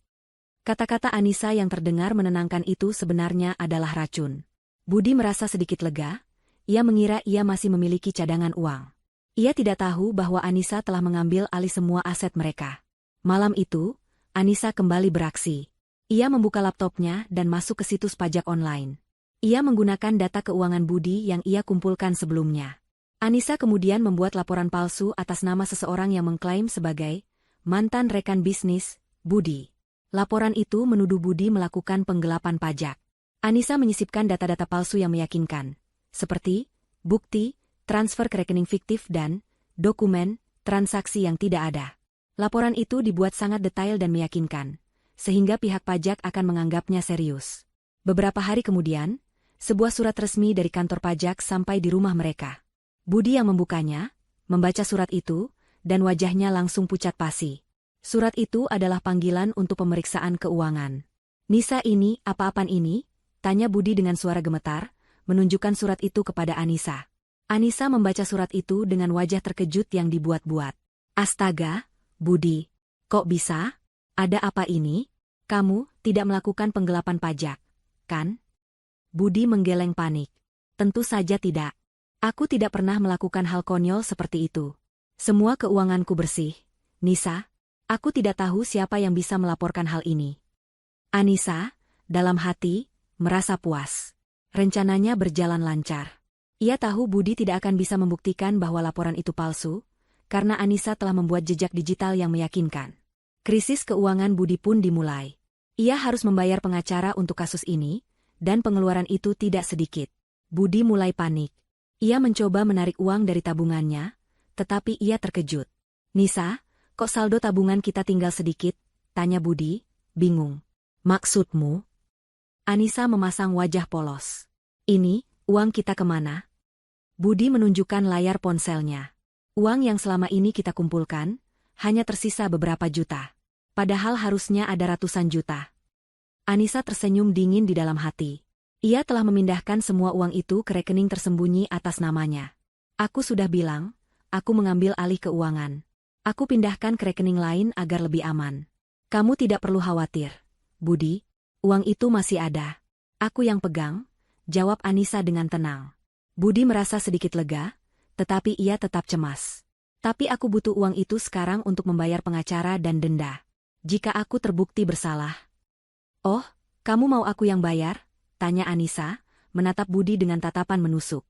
Speaker 1: Kata-kata Anissa yang terdengar menenangkan itu sebenarnya adalah racun. Budi merasa sedikit lega, ia mengira ia masih memiliki cadangan uang. Ia tidak tahu bahwa Anissa telah mengambil alih semua aset mereka. Malam itu, Anissa kembali beraksi. Ia membuka laptopnya dan masuk ke situs pajak online. Ia menggunakan data keuangan Budi yang ia kumpulkan sebelumnya. Anissa kemudian membuat laporan palsu atas nama seseorang yang mengklaim sebagai mantan rekan bisnis, Budi. Laporan itu menuduh Budi melakukan penggelapan pajak. Anissa menyisipkan data-data palsu yang meyakinkan, seperti bukti, transfer ke rekening fiktif dan dokumen, transaksi yang tidak ada. Laporan itu dibuat sangat detail dan meyakinkan, sehingga pihak pajak akan menganggapnya serius. Beberapa hari kemudian, sebuah surat resmi dari kantor pajak sampai di rumah mereka. Budi yang membukanya, membaca surat itu, dan wajahnya langsung pucat pasi. Surat itu adalah panggilan untuk pemeriksaan keuangan. "Nisa, ini, apa-apaan ini?" tanya Budi dengan suara gemetar, menunjukkan surat itu kepada Anissa. Anissa membaca surat itu dengan wajah terkejut yang dibuat-buat. "Astaga, Budi, kok bisa? Ada apa ini? Kamu tidak melakukan penggelapan pajak, kan?" Budi menggeleng panik. "Tentu saja tidak. Aku tidak pernah melakukan hal konyol seperti itu. Semua keuanganku bersih, Nisa. Aku tidak tahu siapa yang bisa melaporkan hal ini." Anissa, dalam hati, merasa puas. Rencananya berjalan lancar. Ia tahu Budi tidak akan bisa membuktikan bahwa laporan itu palsu, karena Anissa telah membuat jejak digital yang meyakinkan. Krisis keuangan Budi pun dimulai. Ia harus membayar pengacara untuk kasus ini, dan pengeluaran itu tidak sedikit. Budi mulai panik. Ia mencoba menarik uang dari tabungannya, tetapi ia terkejut. "Nisa, kok saldo tabungan kita tinggal sedikit?" tanya Budi, bingung. "Maksudmu?" Anissa memasang wajah polos. "Ini, uang kita kemana?" Budi menunjukkan layar ponselnya. "Uang yang selama ini kita kumpulkan, hanya tersisa beberapa juta. Padahal harusnya ada ratusan juta." Anissa tersenyum dingin di dalam hati. Ia telah memindahkan semua uang itu ke rekening tersembunyi atas namanya. "Aku sudah bilang, aku mengambil alih keuangan. Aku pindahkan ke rekening lain agar lebih aman. Kamu tidak perlu khawatir, Budi. Uang itu masih ada. Aku yang pegang," jawab Anissa dengan tenang. Budi merasa sedikit lega, tetapi ia tetap cemas. "Tapi aku butuh uang itu sekarang untuk membayar pengacara dan denda. Jika aku terbukti bersalah..." "Oh, kamu mau aku yang bayar?" tanya Anissa, menatap Budi dengan tatapan menusuk.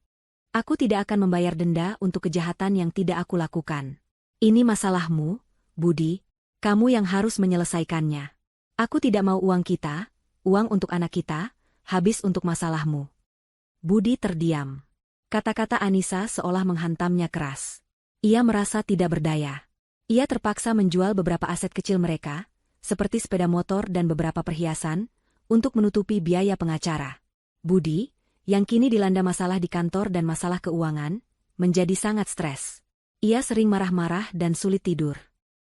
Speaker 1: "Aku tidak akan membayar denda untuk kejahatan yang tidak aku lakukan. Ini masalahmu, Budi. Kamu yang harus menyelesaikannya. Aku tidak mau uang kita, uang untuk anak kita, habis untuk masalahmu." Budi terdiam. Kata-kata Anissa seolah menghantamnya keras. Ia merasa tidak berdaya. Ia terpaksa menjual beberapa aset kecil mereka, seperti sepeda motor dan beberapa perhiasan, untuk menutupi biaya pengacara. Budi, yang kini dilanda masalah di kantor dan masalah keuangan, menjadi sangat stres. Ia sering marah-marah dan sulit tidur.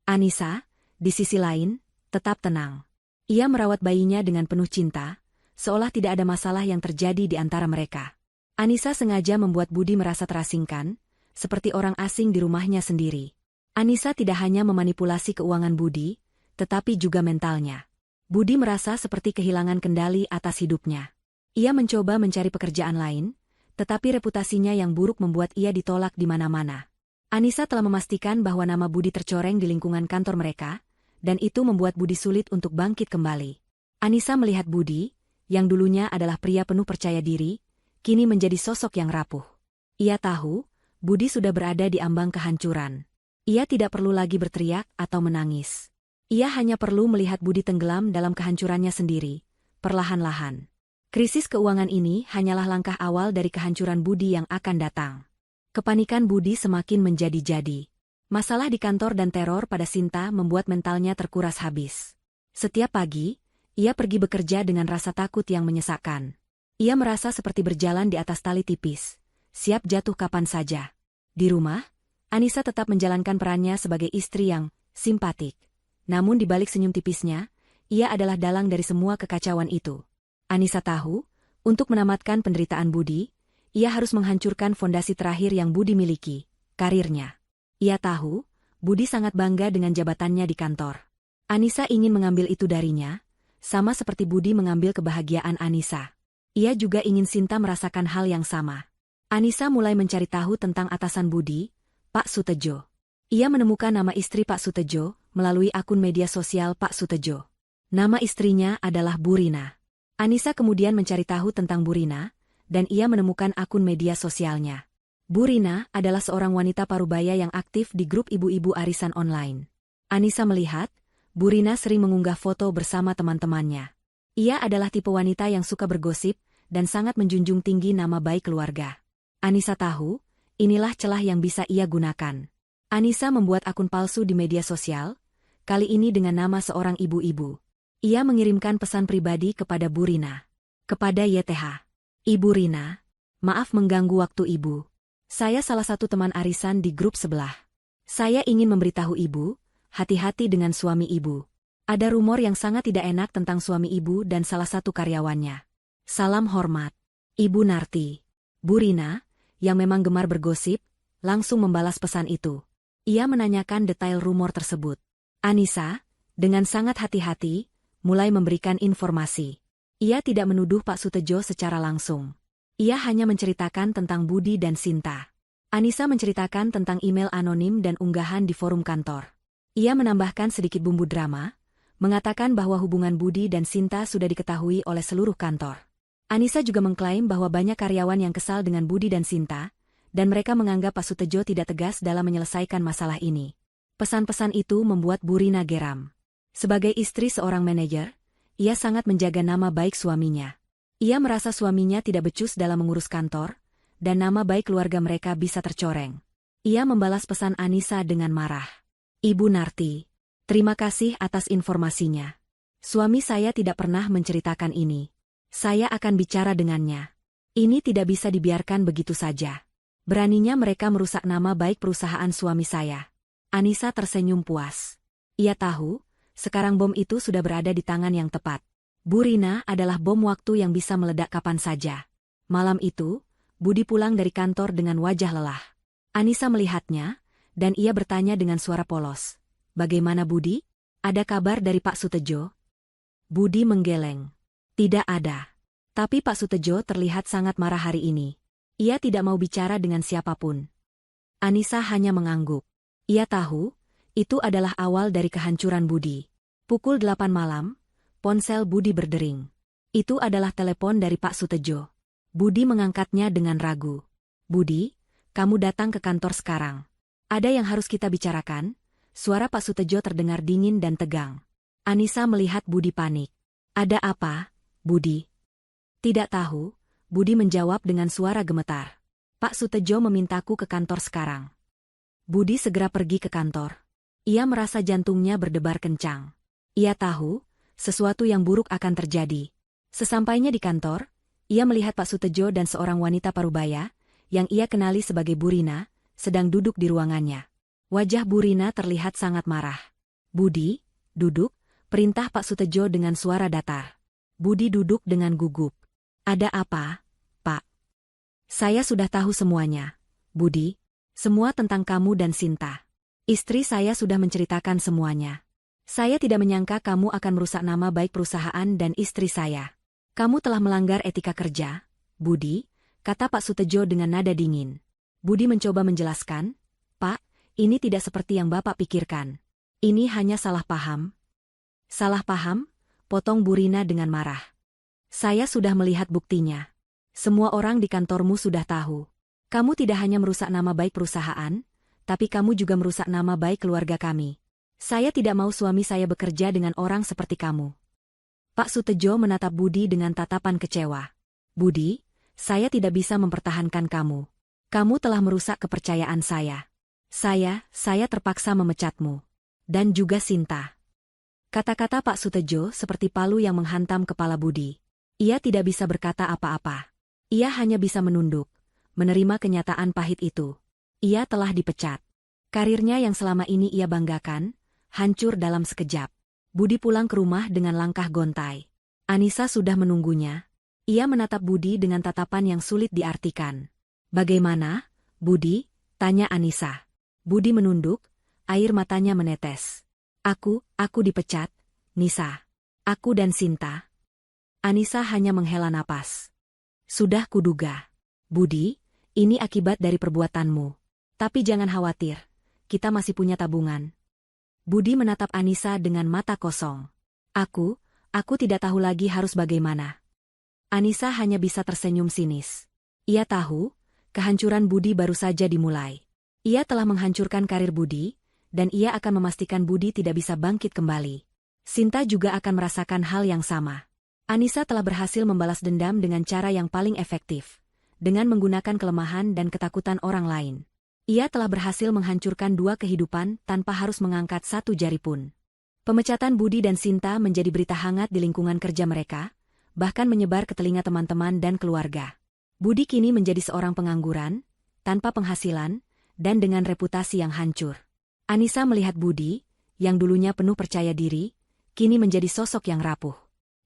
Speaker 1: Anissa, di sisi lain, tetap tenang. Ia merawat bayinya dengan penuh cinta, seolah tidak ada masalah yang terjadi di antara mereka. Anissa sengaja membuat Budi merasa terasingkan, seperti orang asing di rumahnya sendiri. Anissa tidak hanya memanipulasi keuangan Budi, tetapi juga mentalnya. Budi merasa seperti kehilangan kendali atas hidupnya. Ia mencoba mencari pekerjaan lain, tetapi reputasinya yang buruk membuat ia ditolak di mana-mana. Anissa telah memastikan bahwa nama Budi tercoreng di lingkungan kantor mereka, dan itu membuat Budi sulit untuk bangkit kembali. Anissa melihat Budi, yang dulunya adalah pria penuh percaya diri, kini menjadi sosok yang rapuh. Ia tahu, Budi sudah berada di ambang kehancuran. Ia tidak perlu lagi berteriak atau menangis. Ia hanya perlu melihat Budi tenggelam dalam kehancurannya sendiri, perlahan-lahan. Krisis keuangan ini hanyalah langkah awal dari kehancuran Budi yang akan datang. Kepanikan Budi semakin menjadi-jadi. Masalah di kantor dan teror pada Sinta membuat mentalnya terkuras habis. Setiap pagi, ia pergi bekerja dengan rasa takut yang menyesakkan. Ia merasa seperti berjalan di atas tali tipis, siap jatuh kapan saja. Di rumah, Anissa tetap menjalankan perannya sebagai istri yang simpatik. Namun di balik senyum tipisnya, ia adalah dalang dari semua kekacauan itu. Anissa tahu, untuk menamatkan penderitaan Budi, ia harus menghancurkan fondasi terakhir yang Budi miliki, karirnya. Ia tahu, Budi sangat bangga dengan jabatannya di kantor. Anissa ingin mengambil itu darinya, sama seperti Budi mengambil kebahagiaan Anissa. Ia juga ingin Sinta merasakan hal yang sama. Anissa mulai mencari tahu tentang atasan Budi, Pak Sutejo. Ia menemukan nama istri Pak Sutejo melalui akun media sosial Pak Sutejo. Nama istrinya adalah Bu Rina. Anissa kemudian mencari tahu tentang Bu Rina, dan ia menemukan akun media sosialnya. Bu Rina adalah seorang wanita parubaya yang aktif di grup ibu-ibu arisan online. Anissa melihat, Bu Rina sering mengunggah foto bersama teman-temannya. Ia adalah tipe wanita yang suka bergosip dan sangat menjunjung tinggi nama baik keluarga. Anissa tahu, inilah celah yang bisa ia gunakan. Anissa membuat akun palsu di media sosial, kali ini dengan nama seorang ibu-ibu. Ia mengirimkan pesan pribadi kepada Bu Rina. Kepada YTH. Ibu Rina, maaf mengganggu waktu Ibu. Saya salah satu teman arisan di grup sebelah. Saya ingin memberitahu Ibu, hati-hati dengan suami Ibu. Ada rumor yang sangat tidak enak tentang suami Ibu dan salah satu karyawannya. Salam hormat. Ibu Narti. Bu Rina, yang memang gemar bergosip, langsung membalas pesan itu. Ia menanyakan detail rumor tersebut. Anissa, dengan sangat hati-hati, mulai memberikan informasi. Ia tidak menuduh Pak Sutejo secara langsung. Ia hanya menceritakan tentang Budi dan Sinta. Anissa menceritakan tentang email anonim dan unggahan di forum kantor. Ia menambahkan sedikit bumbu drama, mengatakan bahwa hubungan Budi dan Sinta sudah diketahui oleh seluruh kantor. Anissa juga mengklaim bahwa banyak karyawan yang kesal dengan Budi dan Sinta, dan mereka menganggap Pak Sutejo tidak tegas dalam menyelesaikan masalah ini. Pesan-pesan itu membuat Bu Rina geram. Sebagai istri seorang manajer, ia sangat menjaga nama baik suaminya. Ia merasa suaminya tidak becus dalam mengurus kantor, dan nama baik keluarga mereka bisa tercoreng. Ia membalas pesan Anissa dengan marah. Ibu Narti, terima kasih atas informasinya. Suami saya tidak pernah menceritakan ini. Saya akan bicara dengannya. Ini tidak bisa dibiarkan begitu saja. Beraninya mereka merusak nama baik perusahaan suami saya. Anissa tersenyum puas. Ia tahu, sekarang bom itu sudah berada di tangan yang tepat. Bu Rina adalah bom waktu yang bisa meledak kapan saja. Malam itu, Budi pulang dari kantor dengan wajah lelah. Anissa melihatnya, dan ia bertanya dengan suara polos. Bagaimana Budi? Ada kabar dari Pak Sutejo? Budi menggeleng. Tidak ada. Tapi Pak Sutejo terlihat sangat marah hari ini. Ia tidak mau bicara dengan siapapun. Anissa hanya mengangguk. Ia tahu, itu adalah awal dari kehancuran Budi. Pukul 8 malam, ponsel Budi berdering. Itu adalah telepon dari Pak Sutejo. Budi mengangkatnya dengan ragu. Budi, kamu datang ke kantor sekarang. Ada yang harus kita bicarakan. Suara Pak Sutejo terdengar dingin dan tegang. Anissa melihat Budi panik. Ada apa, Budi? Tidak tahu, Budi menjawab dengan suara gemetar. Pak Sutejo memintaku ke kantor sekarang. Budi segera pergi ke kantor. Ia merasa jantungnya berdebar kencang. Ia tahu, sesuatu yang buruk akan terjadi. Sesampainya di kantor, ia melihat Pak Sutejo dan seorang wanita parubaya, yang ia kenali sebagai Bu Rina, sedang duduk di ruangannya. Wajah Bu Rina terlihat sangat marah. Budi, duduk, perintah Pak Sutejo dengan suara datar. Budi duduk dengan gugup. Ada apa, Pak? Saya sudah tahu semuanya, Budi. Semua tentang kamu dan Sinta. Istri saya sudah menceritakan semuanya. Saya tidak menyangka kamu akan merusak nama baik perusahaan dan istri saya. Kamu telah melanggar etika kerja, Budi, kata Pak Sutejo dengan nada dingin. Budi mencoba menjelaskan, Pak, ini tidak seperti yang Bapak pikirkan. Ini hanya salah paham. Salah paham? Potong Bu Rina dengan marah. Saya sudah melihat buktinya. Semua orang di kantormu sudah tahu. Kamu tidak hanya merusak nama baik perusahaan, tapi kamu juga merusak nama baik keluarga kami. Saya tidak mau suami saya bekerja dengan orang seperti kamu. Pak Sutejo menatap Budi dengan tatapan kecewa. Budi, saya tidak bisa mempertahankan kamu. Kamu telah merusak kepercayaan saya. Saya terpaksa memecatmu. Dan juga Sinta. Kata-kata Pak Sutejo seperti palu yang menghantam kepala Budi. Ia tidak bisa berkata apa-apa. Ia hanya bisa menunduk. Menerima kenyataan pahit itu. Ia telah dipecat. Karirnya yang selama ini ia banggakan, hancur dalam sekejap. Budi pulang ke rumah dengan langkah gontai. Anissa sudah menunggunya. Ia menatap Budi dengan tatapan yang sulit diartikan. Bagaimana, Budi? Tanya Anissa. Budi menunduk, air matanya menetes. Aku dipecat, Nisa. Aku dan Sinta. Anissa hanya menghela napas. Sudah kuduga. Budi, ini akibat dari perbuatanmu. Tapi jangan khawatir, kita masih punya tabungan. Budi menatap Anissa dengan mata kosong. Aku tidak tahu lagi harus bagaimana. Anissa hanya bisa tersenyum sinis. Ia tahu, kehancuran Budi baru saja dimulai. Ia telah menghancurkan karir Budi, dan ia akan memastikan Budi tidak bisa bangkit kembali. Sinta juga akan merasakan hal yang sama. Anissa telah berhasil membalas dendam dengan cara yang paling efektif, dengan menggunakan kelemahan dan ketakutan orang lain. Ia telah berhasil menghancurkan 2 kehidupan tanpa harus mengangkat 1 jari pun. Pemecatan Budi dan Sinta menjadi berita hangat di lingkungan kerja mereka, bahkan menyebar ke telinga teman-teman dan keluarga. Budi kini menjadi seorang pengangguran, tanpa penghasilan, dan dengan reputasi yang hancur. Anissa melihat Budi, yang dulunya penuh percaya diri, kini menjadi sosok yang rapuh.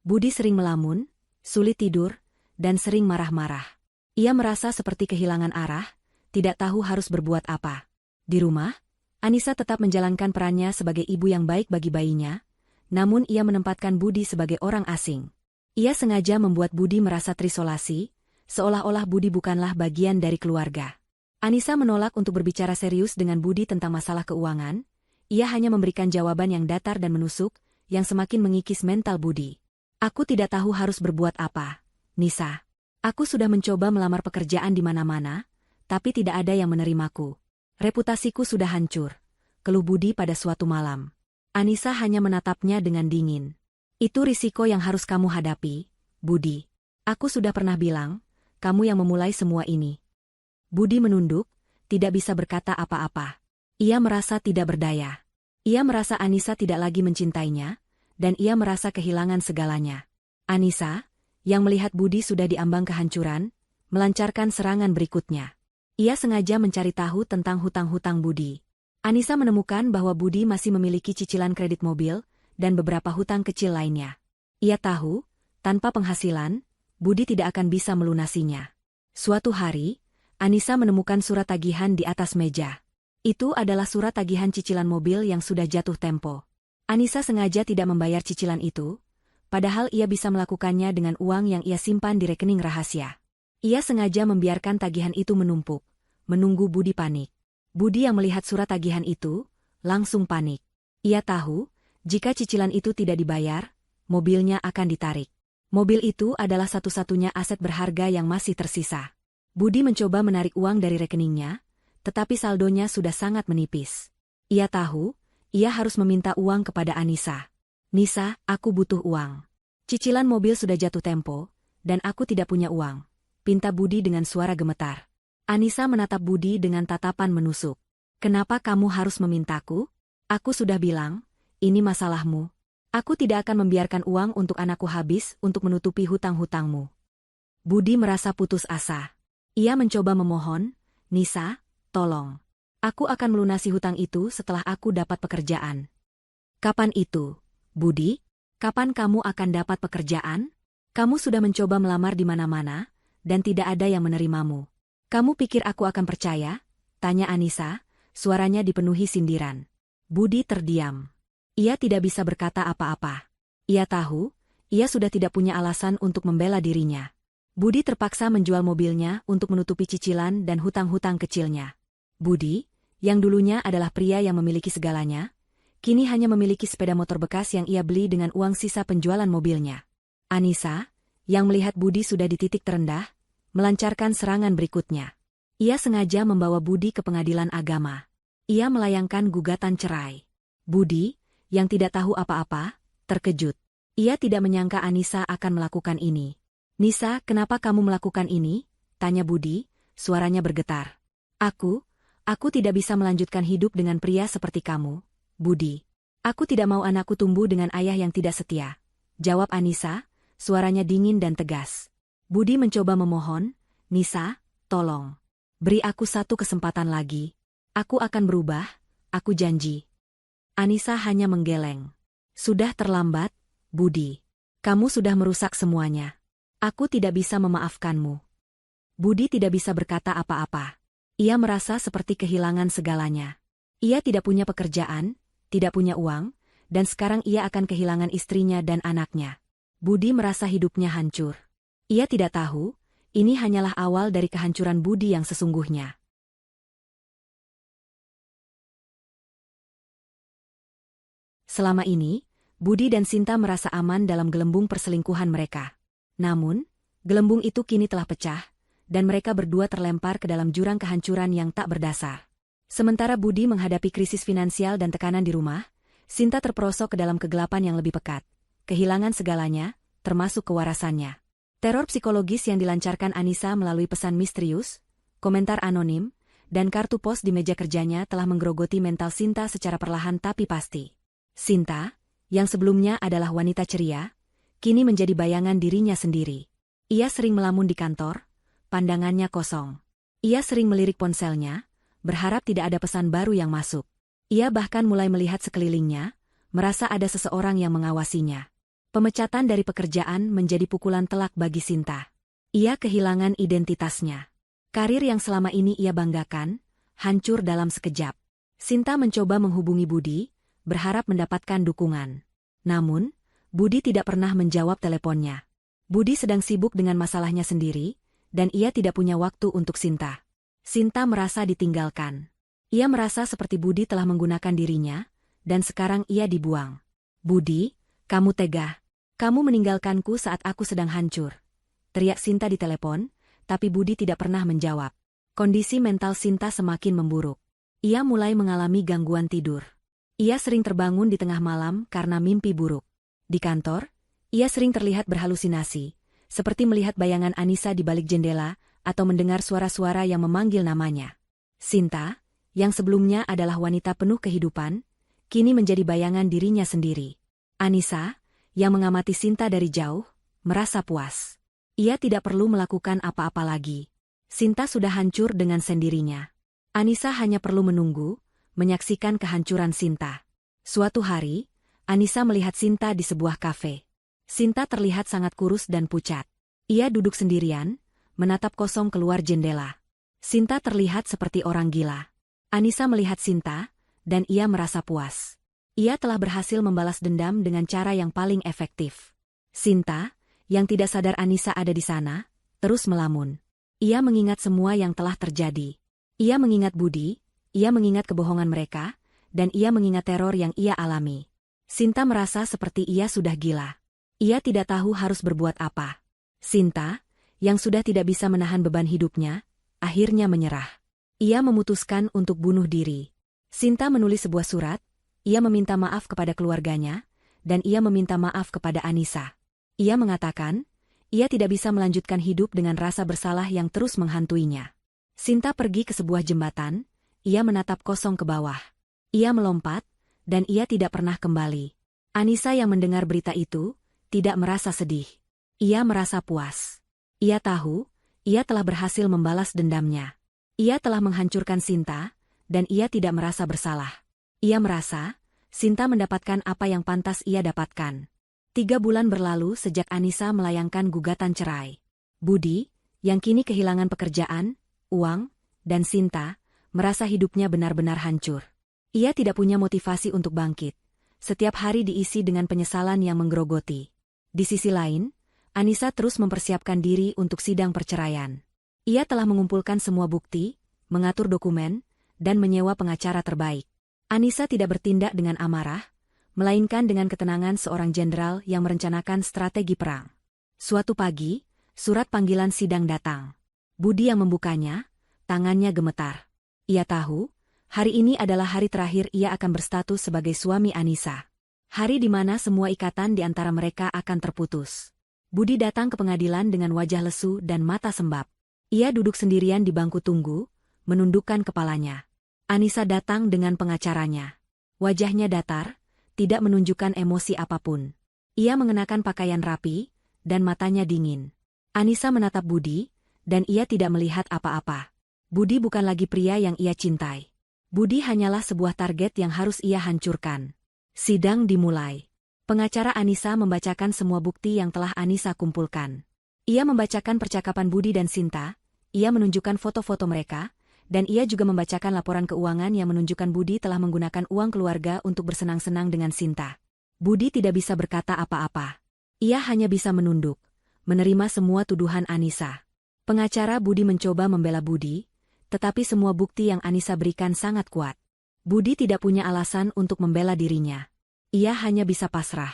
Speaker 1: Budi sering melamun, sulit tidur, dan sering marah-marah. Ia merasa seperti kehilangan arah, tidak tahu harus berbuat apa. Di rumah, Anissa tetap menjalankan perannya sebagai ibu yang baik bagi bayinya, namun ia menempatkan Budi sebagai orang asing. Ia sengaja membuat Budi merasa terisolasi, seolah-olah Budi bukanlah bagian dari keluarga. Anissa menolak untuk berbicara serius dengan Budi tentang masalah keuangan. Ia hanya memberikan jawaban yang datar dan menusuk, yang semakin mengikis mental Budi. Aku tidak tahu harus berbuat apa, Nisa. Aku sudah mencoba melamar pekerjaan di mana-mana, tapi tidak ada yang menerimaku. Reputasiku sudah hancur, keluh Budi pada suatu malam. Anissa hanya menatapnya dengan dingin. Itu risiko yang harus kamu hadapi, Budi. Aku sudah pernah bilang, kamu yang memulai semua ini. Budi menunduk, tidak bisa berkata apa-apa. Ia merasa tidak berdaya. Ia merasa Anissa tidak lagi mencintainya, dan ia merasa kehilangan segalanya. Anissa, yang melihat Budi sudah diambang kehancuran, melancarkan serangan berikutnya. Ia sengaja mencari tahu tentang hutang-hutang Budi. Anissa menemukan bahwa Budi masih memiliki cicilan kredit mobil, dan beberapa hutang kecil lainnya. Ia tahu, tanpa penghasilan, Budi tidak akan bisa melunasinya. Suatu hari, Anissa menemukan surat tagihan di atas meja. Itu adalah surat tagihan cicilan mobil yang sudah jatuh tempo. Anissa sengaja tidak membayar cicilan itu, padahal ia bisa melakukannya dengan uang yang ia simpan di rekening rahasia. Ia sengaja membiarkan tagihan itu menumpuk, menunggu Budi panik. Budi yang melihat surat tagihan itu, langsung panik. Ia tahu, jika cicilan itu tidak dibayar, mobilnya akan ditarik. Mobil itu adalah satu-satunya aset berharga yang masih tersisa. Budi mencoba menarik uang dari rekeningnya, tetapi saldonya sudah sangat menipis. Ia tahu, ia harus meminta uang kepada Anissa. Nisa, aku butuh uang. Cicilan mobil sudah jatuh tempo, dan aku tidak punya uang, pinta Budi dengan suara gemetar. Anissa menatap Budi dengan tatapan menusuk. Kenapa kamu harus memintaku? Aku sudah bilang, ini masalahmu. Aku tidak akan membiarkan uang untuk anakku habis untuk menutupi hutang-hutangmu. Budi merasa putus asa. Ia mencoba memohon, Nisa, tolong. Aku akan melunasi hutang itu setelah aku dapat pekerjaan. Kapan itu, Budi? Kapan kamu akan dapat pekerjaan? Kamu sudah mencoba melamar di mana-mana, dan tidak ada yang menerimamu. Kamu pikir aku akan percaya? Tanya Anissa, suaranya dipenuhi sindiran. Budi terdiam. Ia tidak bisa berkata apa-apa. Ia tahu, ia sudah tidak punya alasan untuk membela dirinya. Budi terpaksa menjual mobilnya untuk menutupi cicilan dan hutang-hutang kecilnya. Budi, yang dulunya adalah pria yang memiliki segalanya, kini hanya memiliki sepeda motor bekas yang ia beli dengan uang sisa penjualan mobilnya. Anissa, yang melihat Budi sudah di titik terendah, melancarkan serangan berikutnya. Ia sengaja membawa Budi ke pengadilan agama. Ia melayangkan gugatan cerai. Budi, yang tidak tahu apa-apa, terkejut. Ia tidak menyangka Anissa akan melakukan ini. Nisa, kenapa kamu melakukan ini? Tanya Budi, suaranya bergetar. Aku tidak bisa melanjutkan hidup dengan pria seperti kamu, Budi. Aku tidak mau anakku tumbuh dengan ayah yang tidak setia. Jawab Anissa, suaranya dingin dan tegas. Budi mencoba memohon, Nisa, tolong. Beri aku satu kesempatan lagi. Aku akan berubah, aku janji. Anissa hanya menggeleng. Sudah terlambat, Budi. Kamu sudah merusak semuanya. Aku tidak bisa memaafkanmu. Budi tidak bisa berkata apa-apa. Ia merasa seperti kehilangan segalanya. Ia tidak punya pekerjaan, tidak punya uang, dan sekarang ia akan kehilangan istrinya dan anaknya. Budi merasa hidupnya hancur. Ia tidak tahu, ini hanyalah awal dari kehancuran Budi yang sesungguhnya. Selama ini, Budi dan Sinta merasa aman dalam gelembung perselingkuhan mereka. Namun, gelembung itu kini telah pecah, dan mereka berdua terlempar ke dalam jurang kehancuran yang tak berdasar. Sementara Budi menghadapi krisis finansial dan tekanan di rumah, Sinta terperosok ke dalam kegelapan yang lebih pekat, kehilangan segalanya, termasuk kewarasannya. Teror psikologis yang dilancarkan Anissa melalui pesan misterius, komentar anonim, dan kartu pos di meja kerjanya telah menggerogoti mental Sinta secara perlahan tapi pasti. Sinta, yang sebelumnya adalah wanita ceria, kini menjadi bayangan dirinya sendiri. Ia sering melamun di kantor, pandangannya kosong. Ia sering melirik ponselnya, berharap tidak ada pesan baru yang masuk. Ia bahkan mulai melihat sekelilingnya, merasa ada seseorang yang mengawasinya. Pemecatan dari pekerjaan menjadi pukulan telak bagi Sinta. Ia kehilangan identitasnya. Karir yang selama ini ia banggakan, hancur dalam sekejap. Sinta mencoba menghubungi Budi, berharap mendapatkan dukungan. Namun, Budi tidak pernah menjawab teleponnya. Budi sedang sibuk dengan masalahnya sendiri, dan ia tidak punya waktu untuk Sinta. Sinta merasa ditinggalkan. Ia merasa seperti Budi telah menggunakan dirinya, dan sekarang ia dibuang. Budi, kamu tega. Kamu meninggalkanku saat aku sedang hancur. Teriak Sinta di telepon, tapi Budi tidak pernah menjawab. Kondisi mental Sinta semakin memburuk. Ia mulai mengalami gangguan tidur. Ia sering terbangun di tengah malam karena mimpi buruk. Di kantor, ia sering terlihat berhalusinasi, seperti melihat bayangan Anissa di balik jendela, atau mendengar suara-suara yang memanggil namanya. Sinta, yang sebelumnya adalah wanita penuh kehidupan, kini menjadi bayangan dirinya sendiri. Anissa, yang mengamati Sinta dari jauh, merasa puas. Ia tidak perlu melakukan apa-apa lagi. Sinta sudah hancur dengan sendirinya. Anissa hanya perlu menunggu, menyaksikan kehancuran Sinta. Suatu hari, Anissa melihat Sinta di sebuah kafe. Sinta terlihat sangat kurus dan pucat. Ia duduk sendirian, menatap kosong keluar jendela. Sinta terlihat seperti orang gila. Anissa melihat Sinta, dan ia merasa puas. Ia telah berhasil membalas dendam dengan cara yang paling efektif. Sinta, yang tidak sadar Anissa ada di sana, terus melamun. Ia mengingat semua yang telah terjadi. Ia mengingat Budi, ia mengingat kebohongan mereka, dan ia mengingat teror yang ia alami. Sinta merasa seperti ia sudah gila. Ia tidak tahu harus berbuat apa. Sinta, yang sudah tidak bisa menahan beban hidupnya, akhirnya menyerah. Ia memutuskan untuk bunuh diri. Sinta menulis sebuah surat, ia meminta maaf kepada keluarganya, dan ia meminta maaf kepada Anissa. Ia mengatakan, ia tidak bisa melanjutkan hidup dengan rasa bersalah yang terus menghantuinya. Sinta pergi ke sebuah jembatan, ia menatap kosong ke bawah. Ia melompat, dan ia tidak pernah kembali. Anissa yang mendengar berita itu, tidak merasa sedih. Ia merasa puas. Ia tahu, ia telah berhasil membalas dendamnya. Ia telah menghancurkan Sinta, dan ia tidak merasa bersalah. Ia merasa, Sinta mendapatkan apa yang pantas ia dapatkan. 3 bulan berlalu sejak Anissa melayangkan gugatan cerai. Budi, yang kini kehilangan pekerjaan, uang, dan Sinta, merasa hidupnya benar-benar hancur. Ia tidak punya motivasi untuk bangkit. Setiap hari diisi dengan penyesalan yang menggerogoti. Di sisi lain, Anissa terus mempersiapkan diri untuk sidang perceraian. Ia telah mengumpulkan semua bukti, mengatur dokumen, dan menyewa pengacara terbaik. Anissa tidak bertindak dengan amarah, melainkan dengan ketenangan seorang jenderal yang merencanakan strategi perang. Suatu pagi, surat panggilan sidang datang. Budi yang membukanya, tangannya gemetar. Ia tahu, hari ini adalah hari terakhir ia akan berstatus sebagai suami Anissa. Hari di mana semua ikatan di antara mereka akan terputus. Budi datang ke pengadilan dengan wajah lesu dan mata sembab. Ia duduk sendirian di bangku tunggu, menundukkan kepalanya. Anissa datang dengan pengacaranya. Wajahnya datar, tidak menunjukkan emosi apapun. Ia mengenakan pakaian rapi, dan matanya dingin. Anissa menatap Budi, dan ia tidak melihat apa-apa. Budi bukan lagi pria yang ia cintai. Budi hanyalah sebuah target yang harus ia hancurkan. Sidang dimulai. Pengacara Anissa membacakan semua bukti yang telah Anissa kumpulkan. Ia membacakan percakapan Budi dan Sinta, ia menunjukkan foto-foto mereka, dan ia juga membacakan laporan keuangan yang menunjukkan Budi telah menggunakan uang keluarga untuk bersenang-senang dengan Sinta. Budi tidak bisa berkata apa-apa. Ia hanya bisa menunduk, menerima semua tuduhan Anissa. Pengacara Budi mencoba membela Budi, tetapi semua bukti yang Anissa berikan sangat kuat. Budi tidak punya alasan untuk membela dirinya. Ia hanya bisa pasrah.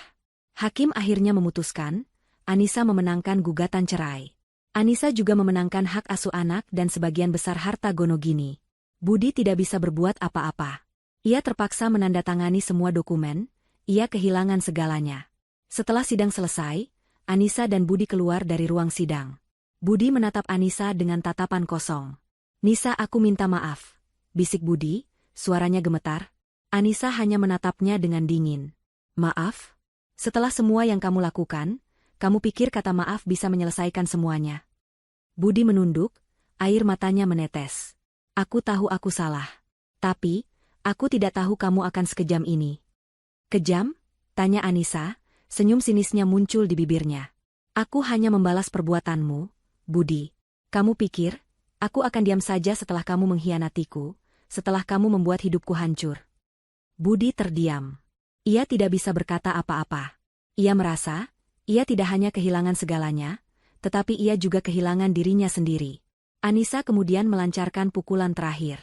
Speaker 1: Hakim akhirnya memutuskan, Anissa memenangkan gugatan cerai. Anissa juga memenangkan hak asuh anak dan sebagian besar harta Gonogini. Budi tidak bisa berbuat apa-apa. Ia terpaksa menandatangani semua dokumen, ia kehilangan segalanya. Setelah sidang selesai, Anissa dan Budi keluar dari ruang sidang. Budi menatap Anissa dengan tatapan kosong. "Nisa, aku minta maaf," bisik Budi, suaranya gemetar. Anissa hanya menatapnya dengan dingin. "Maaf? Setelah semua yang kamu lakukan, kamu pikir kata maaf bisa menyelesaikan semuanya?" Budi menunduk, air matanya menetes. "Aku tahu aku salah. Tapi, aku tidak tahu kamu akan sekejam ini." "Kejam?" tanya Anissa, senyum sinisnya muncul di bibirnya. "Aku hanya membalas perbuatanmu, Budi. Kamu pikir, aku akan diam saja setelah kamu mengkhianatiku, setelah kamu membuat hidupku hancur?" Budi terdiam. Ia tidak bisa berkata apa-apa. Ia merasa, ia tidak hanya kehilangan segalanya, tetapi ia juga kehilangan dirinya sendiri. Anissa kemudian melancarkan pukulan terakhir.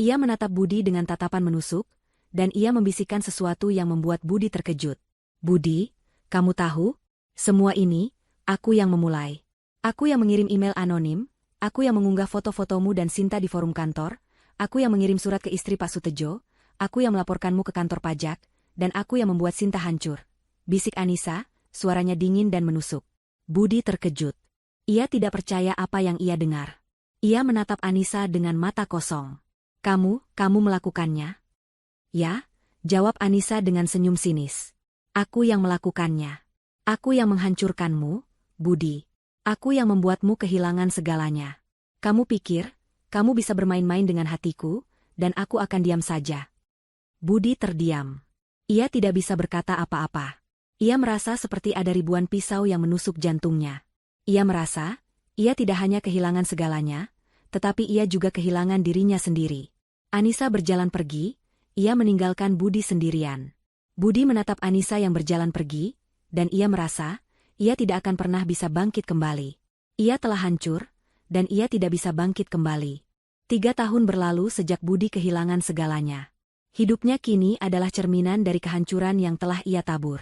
Speaker 1: Ia menatap Budi dengan tatapan menusuk, dan ia membisikkan sesuatu yang membuat Budi terkejut. "Budi, kamu tahu? Semua ini, aku yang memulai. Aku yang mengirim email anonim, aku yang mengunggah foto-fotomu dan Sinta di forum kantor, aku yang mengirim surat ke istri Pak Sutejo, aku yang melaporkanmu ke kantor pajak, dan aku yang membuat Sinta hancur," bisik Anissa, suaranya dingin dan menusuk. Budi terkejut. Ia tidak percaya apa yang ia dengar. Ia menatap Anissa dengan mata kosong. Kamu melakukannya?" "Ya," jawab Anissa dengan senyum sinis. "Aku yang melakukannya. Aku yang menghancurkanmu, Budi. Aku yang membuatmu kehilangan segalanya. Kamu pikir, kamu bisa bermain-main dengan hatiku, dan aku akan diam saja?" Budi terdiam. Ia tidak bisa berkata apa-apa. Ia merasa seperti ada ribuan pisau yang menusuk jantungnya. Ia merasa, ia tidak hanya kehilangan segalanya, tetapi ia juga kehilangan dirinya sendiri. Anissa berjalan pergi, ia meninggalkan Budi sendirian. Budi menatap Anissa yang berjalan pergi, dan ia merasa, ia tidak akan pernah bisa bangkit kembali. Ia telah hancur, dan ia tidak bisa bangkit kembali. 3 tahun berlalu sejak Budi kehilangan segalanya. Hidupnya kini adalah cerminan dari kehancuran yang telah ia tabur.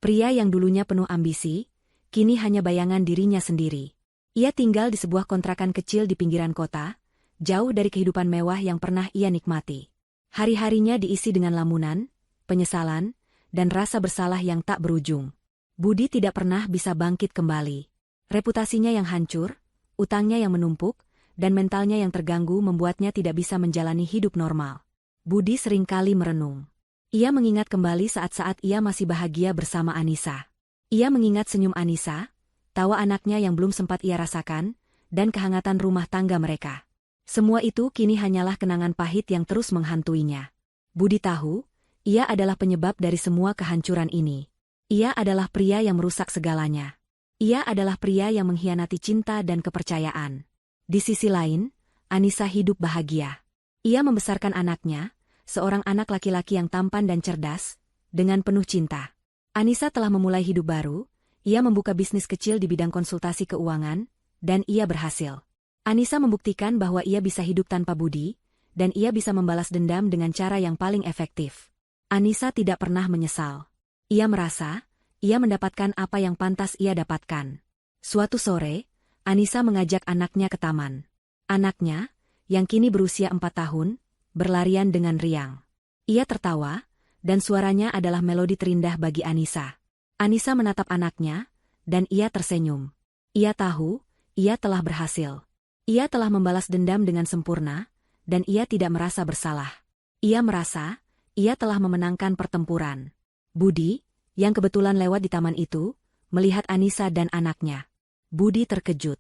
Speaker 1: Pria yang dulunya penuh ambisi, kini hanya bayangan dirinya sendiri. Ia tinggal di sebuah kontrakan kecil di pinggiran kota, jauh dari kehidupan mewah yang pernah ia nikmati. Hari-harinya diisi dengan lamunan, penyesalan, dan rasa bersalah yang tak berujung. Budi tidak pernah bisa bangkit kembali. Reputasinya yang hancur, utangnya yang menumpuk, dan mentalnya yang terganggu membuatnya tidak bisa menjalani hidup normal. Budi seringkali merenung. Ia mengingat kembali saat-saat ia masih bahagia bersama Anissa. Ia mengingat senyum Anissa, tawa anaknya yang belum sempat ia rasakan, dan kehangatan rumah tangga mereka. Semua itu kini hanyalah kenangan pahit yang terus menghantuinya. Budi tahu, ia adalah penyebab dari semua kehancuran ini. Ia adalah pria yang merusak segalanya. Ia adalah pria yang mengkhianati cinta dan kepercayaan. Di sisi lain, Anissa hidup bahagia. Ia membesarkan anaknya, seorang anak laki-laki yang tampan dan cerdas, dengan penuh cinta. Anissa telah memulai hidup baru, ia membuka bisnis kecil di bidang konsultasi keuangan, dan ia berhasil. Anissa membuktikan bahwa ia bisa hidup tanpa Budi, dan ia bisa membalas dendam dengan cara yang paling efektif. Anissa tidak pernah menyesal. Ia merasa, ia mendapatkan apa yang pantas ia dapatkan. Suatu sore, Anissa mengajak anaknya ke taman. Anaknya, yang kini berusia 4 tahun, berlarian dengan riang. Ia tertawa, dan suaranya adalah melodi terindah bagi Anissa. Anissa menatap anaknya, dan ia tersenyum. Ia tahu, ia telah berhasil. Ia telah membalas dendam dengan sempurna, dan ia tidak merasa bersalah. Ia merasa, ia telah memenangkan pertempuran. Budi, yang kebetulan lewat di taman itu, melihat Anissa dan anaknya. Budi terkejut.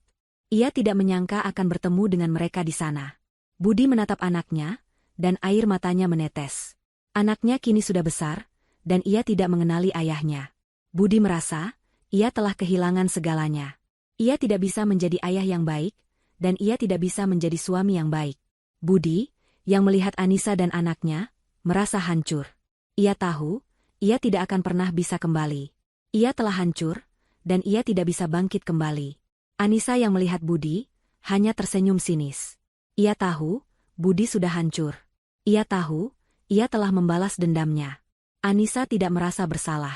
Speaker 1: Ia tidak menyangka akan bertemu dengan mereka di sana. Budi menatap anaknya, dan air matanya menetes. Anaknya kini sudah besar, dan ia tidak mengenali ayahnya. Budi merasa, ia telah kehilangan segalanya. Ia tidak bisa menjadi ayah yang baik, dan ia tidak bisa menjadi suami yang baik. Budi, yang melihat Anissa dan anaknya, merasa hancur. Ia tahu, ia tidak akan pernah bisa kembali. Ia telah hancur, dan ia tidak bisa bangkit kembali. Anissa yang melihat Budi, hanya tersenyum sinis. Ia tahu, Budi sudah hancur. Ia tahu, ia telah membalas dendamnya. Anissa tidak merasa bersalah.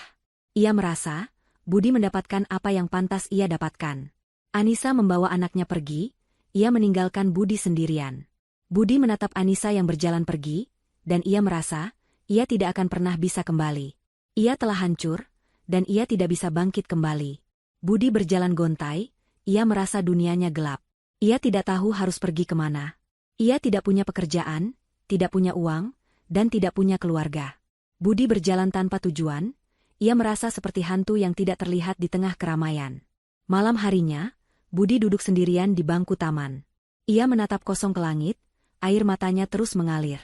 Speaker 1: Ia merasa, Budi mendapatkan apa yang pantas ia dapatkan. Anissa membawa anaknya pergi, ia meninggalkan Budi sendirian. Budi menatap Anissa yang berjalan pergi, dan ia merasa, ia tidak akan pernah bisa kembali. Ia telah hancur, dan ia tidak bisa bangkit kembali. Budi berjalan gontai, ia merasa dunianya gelap. Ia tidak tahu harus pergi kemana. Ia tidak punya pekerjaan, tidak punya uang, dan tidak punya keluarga. Budi berjalan tanpa tujuan, ia merasa seperti hantu yang tidak terlihat di tengah keramaian. Malam harinya, Budi duduk sendirian di bangku taman. Ia menatap kosong ke langit, air matanya terus mengalir.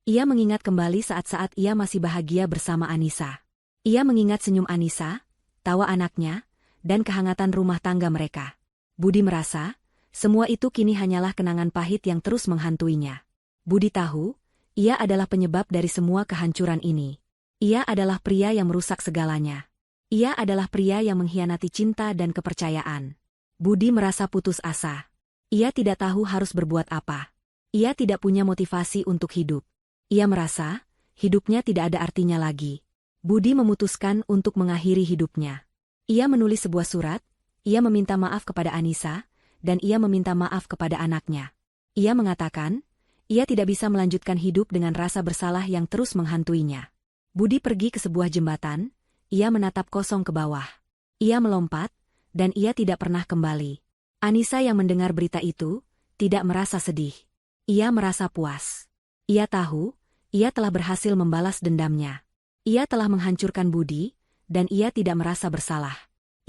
Speaker 1: Ia mengingat kembali saat-saat ia masih bahagia bersama Anissa. Ia mengingat senyum Anissa, tawa anaknya, dan kehangatan rumah tangga mereka. Budi merasa, semua itu kini hanyalah kenangan pahit yang terus menghantuinya. Budi tahu, ia adalah penyebab dari semua kehancuran ini. Ia adalah pria yang merusak segalanya. Ia adalah pria yang mengkhianati cinta dan kepercayaan. Budi merasa putus asa. Ia tidak tahu harus berbuat apa. Ia tidak punya motivasi untuk hidup. Ia merasa, hidupnya tidak ada artinya lagi. Budi memutuskan untuk mengakhiri hidupnya. Ia menulis sebuah surat, ia meminta maaf kepada Anissa, dan ia meminta maaf kepada anaknya. Ia mengatakan, ia tidak bisa melanjutkan hidup dengan rasa bersalah yang terus menghantuinya. Budi pergi ke sebuah jembatan, ia menatap kosong ke bawah. Ia melompat, dan ia tidak pernah kembali. Anissa yang mendengar berita itu, tidak merasa sedih. Ia merasa puas. Ia tahu, ia telah berhasil membalas dendamnya. Ia telah menghancurkan Budi, dan ia tidak merasa bersalah.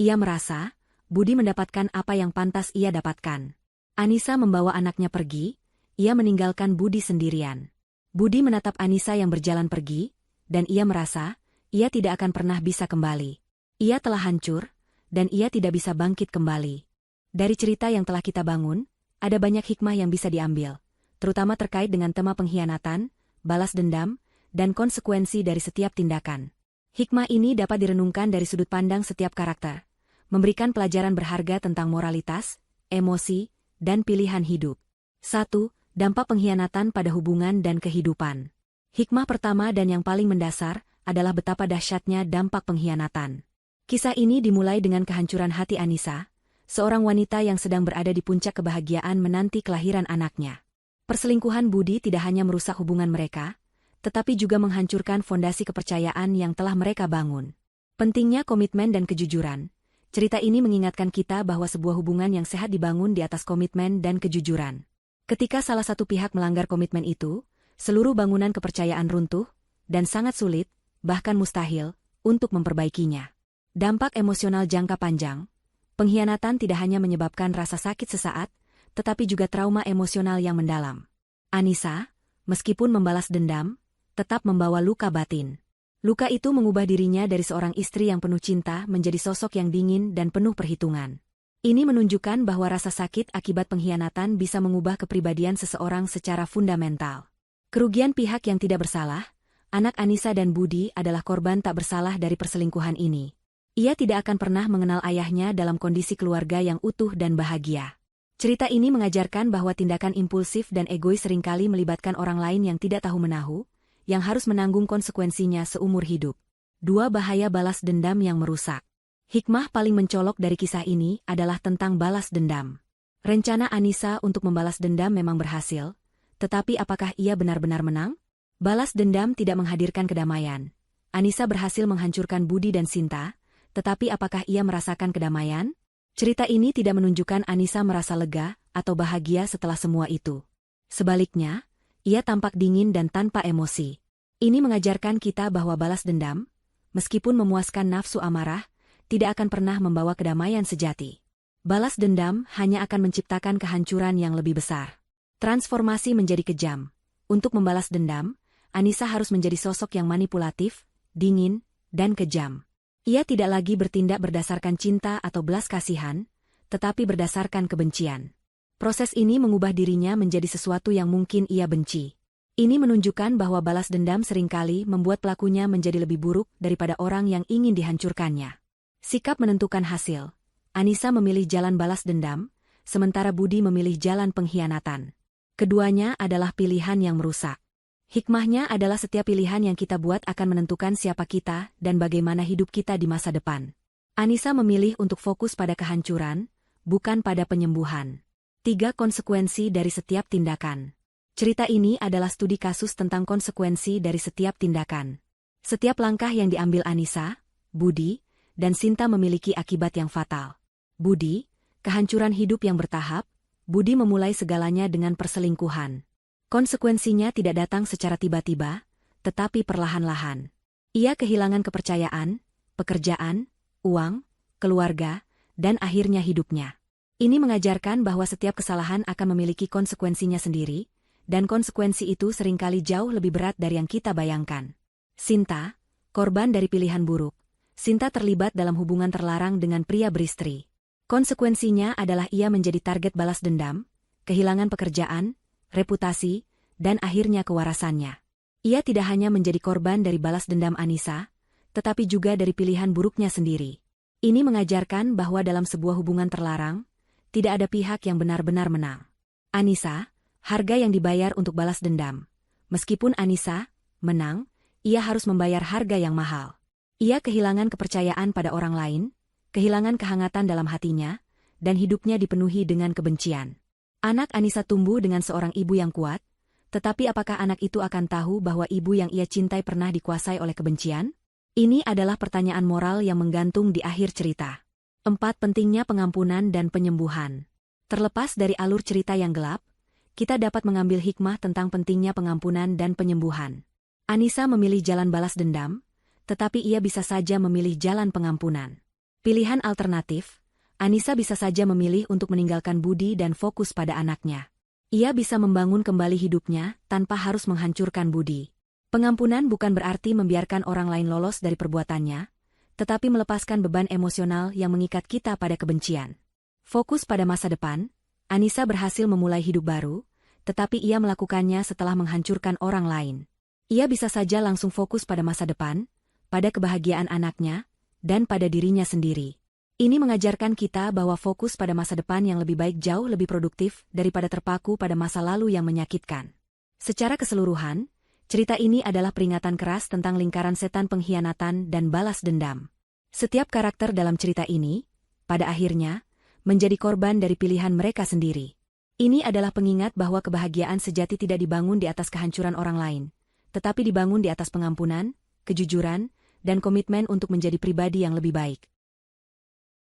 Speaker 1: Ia merasa, Budi mendapatkan apa yang pantas ia dapatkan. Anissa membawa anaknya pergi, ia meninggalkan Budi sendirian. Budi menatap Anissa yang berjalan pergi, dan ia merasa, ia tidak akan pernah bisa kembali. Ia telah hancur, dan ia tidak bisa bangkit kembali. Dari cerita yang telah kita bangun, ada banyak hikmah yang bisa diambil, terutama terkait dengan tema pengkhianatan, balas dendam, dan konsekuensi dari setiap tindakan. Hikmah ini dapat direnungkan dari sudut pandang setiap karakter, memberikan pelajaran berharga tentang moralitas, emosi, dan pilihan hidup. 1. Dampak pengkhianatan pada hubungan dan kehidupan. Hikmah pertama dan yang paling mendasar adalah betapa dahsyatnya dampak pengkhianatan. Kisah ini dimulai dengan kehancuran hati Anissa, seorang wanita yang sedang berada di puncak kebahagiaan menanti kelahiran anaknya. Perselingkuhan Budi tidak hanya merusak hubungan mereka, tetapi juga menghancurkan fondasi kepercayaan yang telah mereka bangun. Pentingnya komitmen dan kejujuran. Cerita ini mengingatkan kita bahwa sebuah hubungan yang sehat dibangun di atas komitmen dan kejujuran. Ketika salah satu pihak melanggar komitmen itu, seluruh bangunan kepercayaan runtuh, dan sangat sulit, bahkan mustahil, untuk memperbaikinya. Dampak emosional jangka panjang. Pengkhianatan tidak hanya menyebabkan rasa sakit sesaat, tetapi juga trauma emosional yang mendalam. Anissa, meskipun membalas dendam, tetap membawa luka batin. Luka itu mengubah dirinya dari seorang istri yang penuh cinta menjadi sosok yang dingin dan penuh perhitungan. Ini menunjukkan bahwa rasa sakit akibat pengkhianatan bisa mengubah kepribadian seseorang secara fundamental. Kerugian pihak yang tidak bersalah, anak Anissa dan Budi adalah korban tak bersalah dari perselingkuhan ini. Ia tidak akan pernah mengenal ayahnya dalam kondisi keluarga yang utuh dan bahagia. Cerita ini mengajarkan bahwa tindakan impulsif dan egois seringkali melibatkan orang lain yang tidak tahu menahu, yang harus menanggung konsekuensinya seumur hidup. 2. Bahaya balas dendam yang merusak. Hikmah paling mencolok dari kisah ini adalah tentang balas dendam. Rencana Anissa untuk membalas dendam memang berhasil, tetapi apakah ia benar-benar menang? Balas dendam tidak menghadirkan kedamaian. Anissa berhasil menghancurkan Budi dan Sinta, tetapi apakah ia merasakan kedamaian? Cerita ini tidak menunjukkan Anissa merasa lega atau bahagia setelah semua itu. Sebaliknya, ia tampak dingin dan tanpa emosi. Ini mengajarkan kita bahwa balas dendam, meskipun memuaskan nafsu amarah, tidak akan pernah membawa kedamaian sejati. Balas dendam hanya akan menciptakan kehancuran yang lebih besar. Transformasi menjadi kejam. Untuk membalas dendam, Anissa harus menjadi sosok yang manipulatif, dingin, dan kejam. Ia tidak lagi bertindak berdasarkan cinta atau belas kasihan, tetapi berdasarkan kebencian. Proses ini mengubah dirinya menjadi sesuatu yang mungkin ia benci. Ini menunjukkan bahwa balas dendam seringkali membuat pelakunya menjadi lebih buruk daripada orang yang ingin dihancurkannya. Sikap menentukan hasil. Anissa memilih jalan balas dendam, sementara Budi memilih jalan pengkhianatan. Keduanya adalah pilihan yang merusak. Hikmahnya adalah setiap pilihan yang kita buat akan menentukan siapa kita dan bagaimana hidup kita di masa depan. Anissa memilih untuk fokus pada kehancuran, bukan pada penyembuhan. 3. Konsekuensi dari setiap tindakan. Cerita ini adalah studi kasus tentang konsekuensi dari setiap tindakan. Setiap langkah yang diambil Anissa, Budi, dan Sinta memiliki akibat yang fatal. Budi, kehancuran hidup yang bertahap. Budi memulai segalanya dengan perselingkuhan. Konsekuensinya tidak datang secara tiba-tiba, tetapi perlahan-lahan. Ia kehilangan kepercayaan, pekerjaan, uang, keluarga, dan akhirnya hidupnya. Ini mengajarkan bahwa setiap kesalahan akan memiliki konsekuensinya sendiri, dan konsekuensi itu seringkali jauh lebih berat dari yang kita bayangkan. Sinta, korban dari pilihan buruk. Sinta terlibat dalam hubungan terlarang dengan pria beristri. Konsekuensinya adalah ia menjadi target balas dendam, kehilangan pekerjaan, reputasi, dan akhirnya kewarasannya. Ia tidak hanya menjadi korban dari balas dendam Anissa, tetapi juga dari pilihan buruknya sendiri. Ini mengajarkan bahwa dalam sebuah hubungan terlarang, tidak ada pihak yang benar-benar menang. Anissa, harga yang dibayar untuk balas dendam. Meskipun Anissa menang, ia harus membayar harga yang mahal. Ia kehilangan kepercayaan pada orang lain, kehilangan kehangatan dalam hatinya, dan hidupnya dipenuhi dengan kebencian. Anak Anissa tumbuh dengan seorang ibu yang kuat, tetapi apakah anak itu akan tahu bahwa ibu yang ia cintai pernah dikuasai oleh kebencian? Ini adalah pertanyaan moral yang menggantung di akhir cerita. 4. Pentingnya pengampunan dan penyembuhan. Terlepas dari alur cerita yang gelap, kita dapat mengambil hikmah tentang pentingnya pengampunan dan penyembuhan. Anissa memilih jalan balas dendam, tetapi ia bisa saja memilih jalan pengampunan. Pilihan alternatif, Anissa bisa saja memilih untuk meninggalkan Budi dan fokus pada anaknya. Ia bisa membangun kembali hidupnya tanpa harus menghancurkan Budi. Pengampunan bukan berarti membiarkan orang lain lolos dari perbuatannya, tetapi melepaskan beban emosional yang mengikat kita pada kebencian. Fokus pada masa depan, Anissa berhasil memulai hidup baru, tetapi ia melakukannya setelah menghancurkan orang lain. Ia bisa saja langsung fokus pada masa depan, pada kebahagiaan anaknya, dan pada dirinya sendiri. Ini mengajarkan kita bahwa fokus pada masa depan yang lebih baik jauh lebih produktif daripada terpaku pada masa lalu yang menyakitkan. Secara keseluruhan, cerita ini adalah peringatan keras tentang lingkaran setan pengkhianatan dan balas dendam. Setiap karakter dalam cerita ini, pada akhirnya, menjadi korban dari pilihan mereka sendiri. Ini adalah pengingat bahwa kebahagiaan sejati tidak dibangun di atas kehancuran orang lain, tetapi dibangun di atas pengampunan, kejujuran, dan komitmen untuk menjadi pribadi yang lebih baik.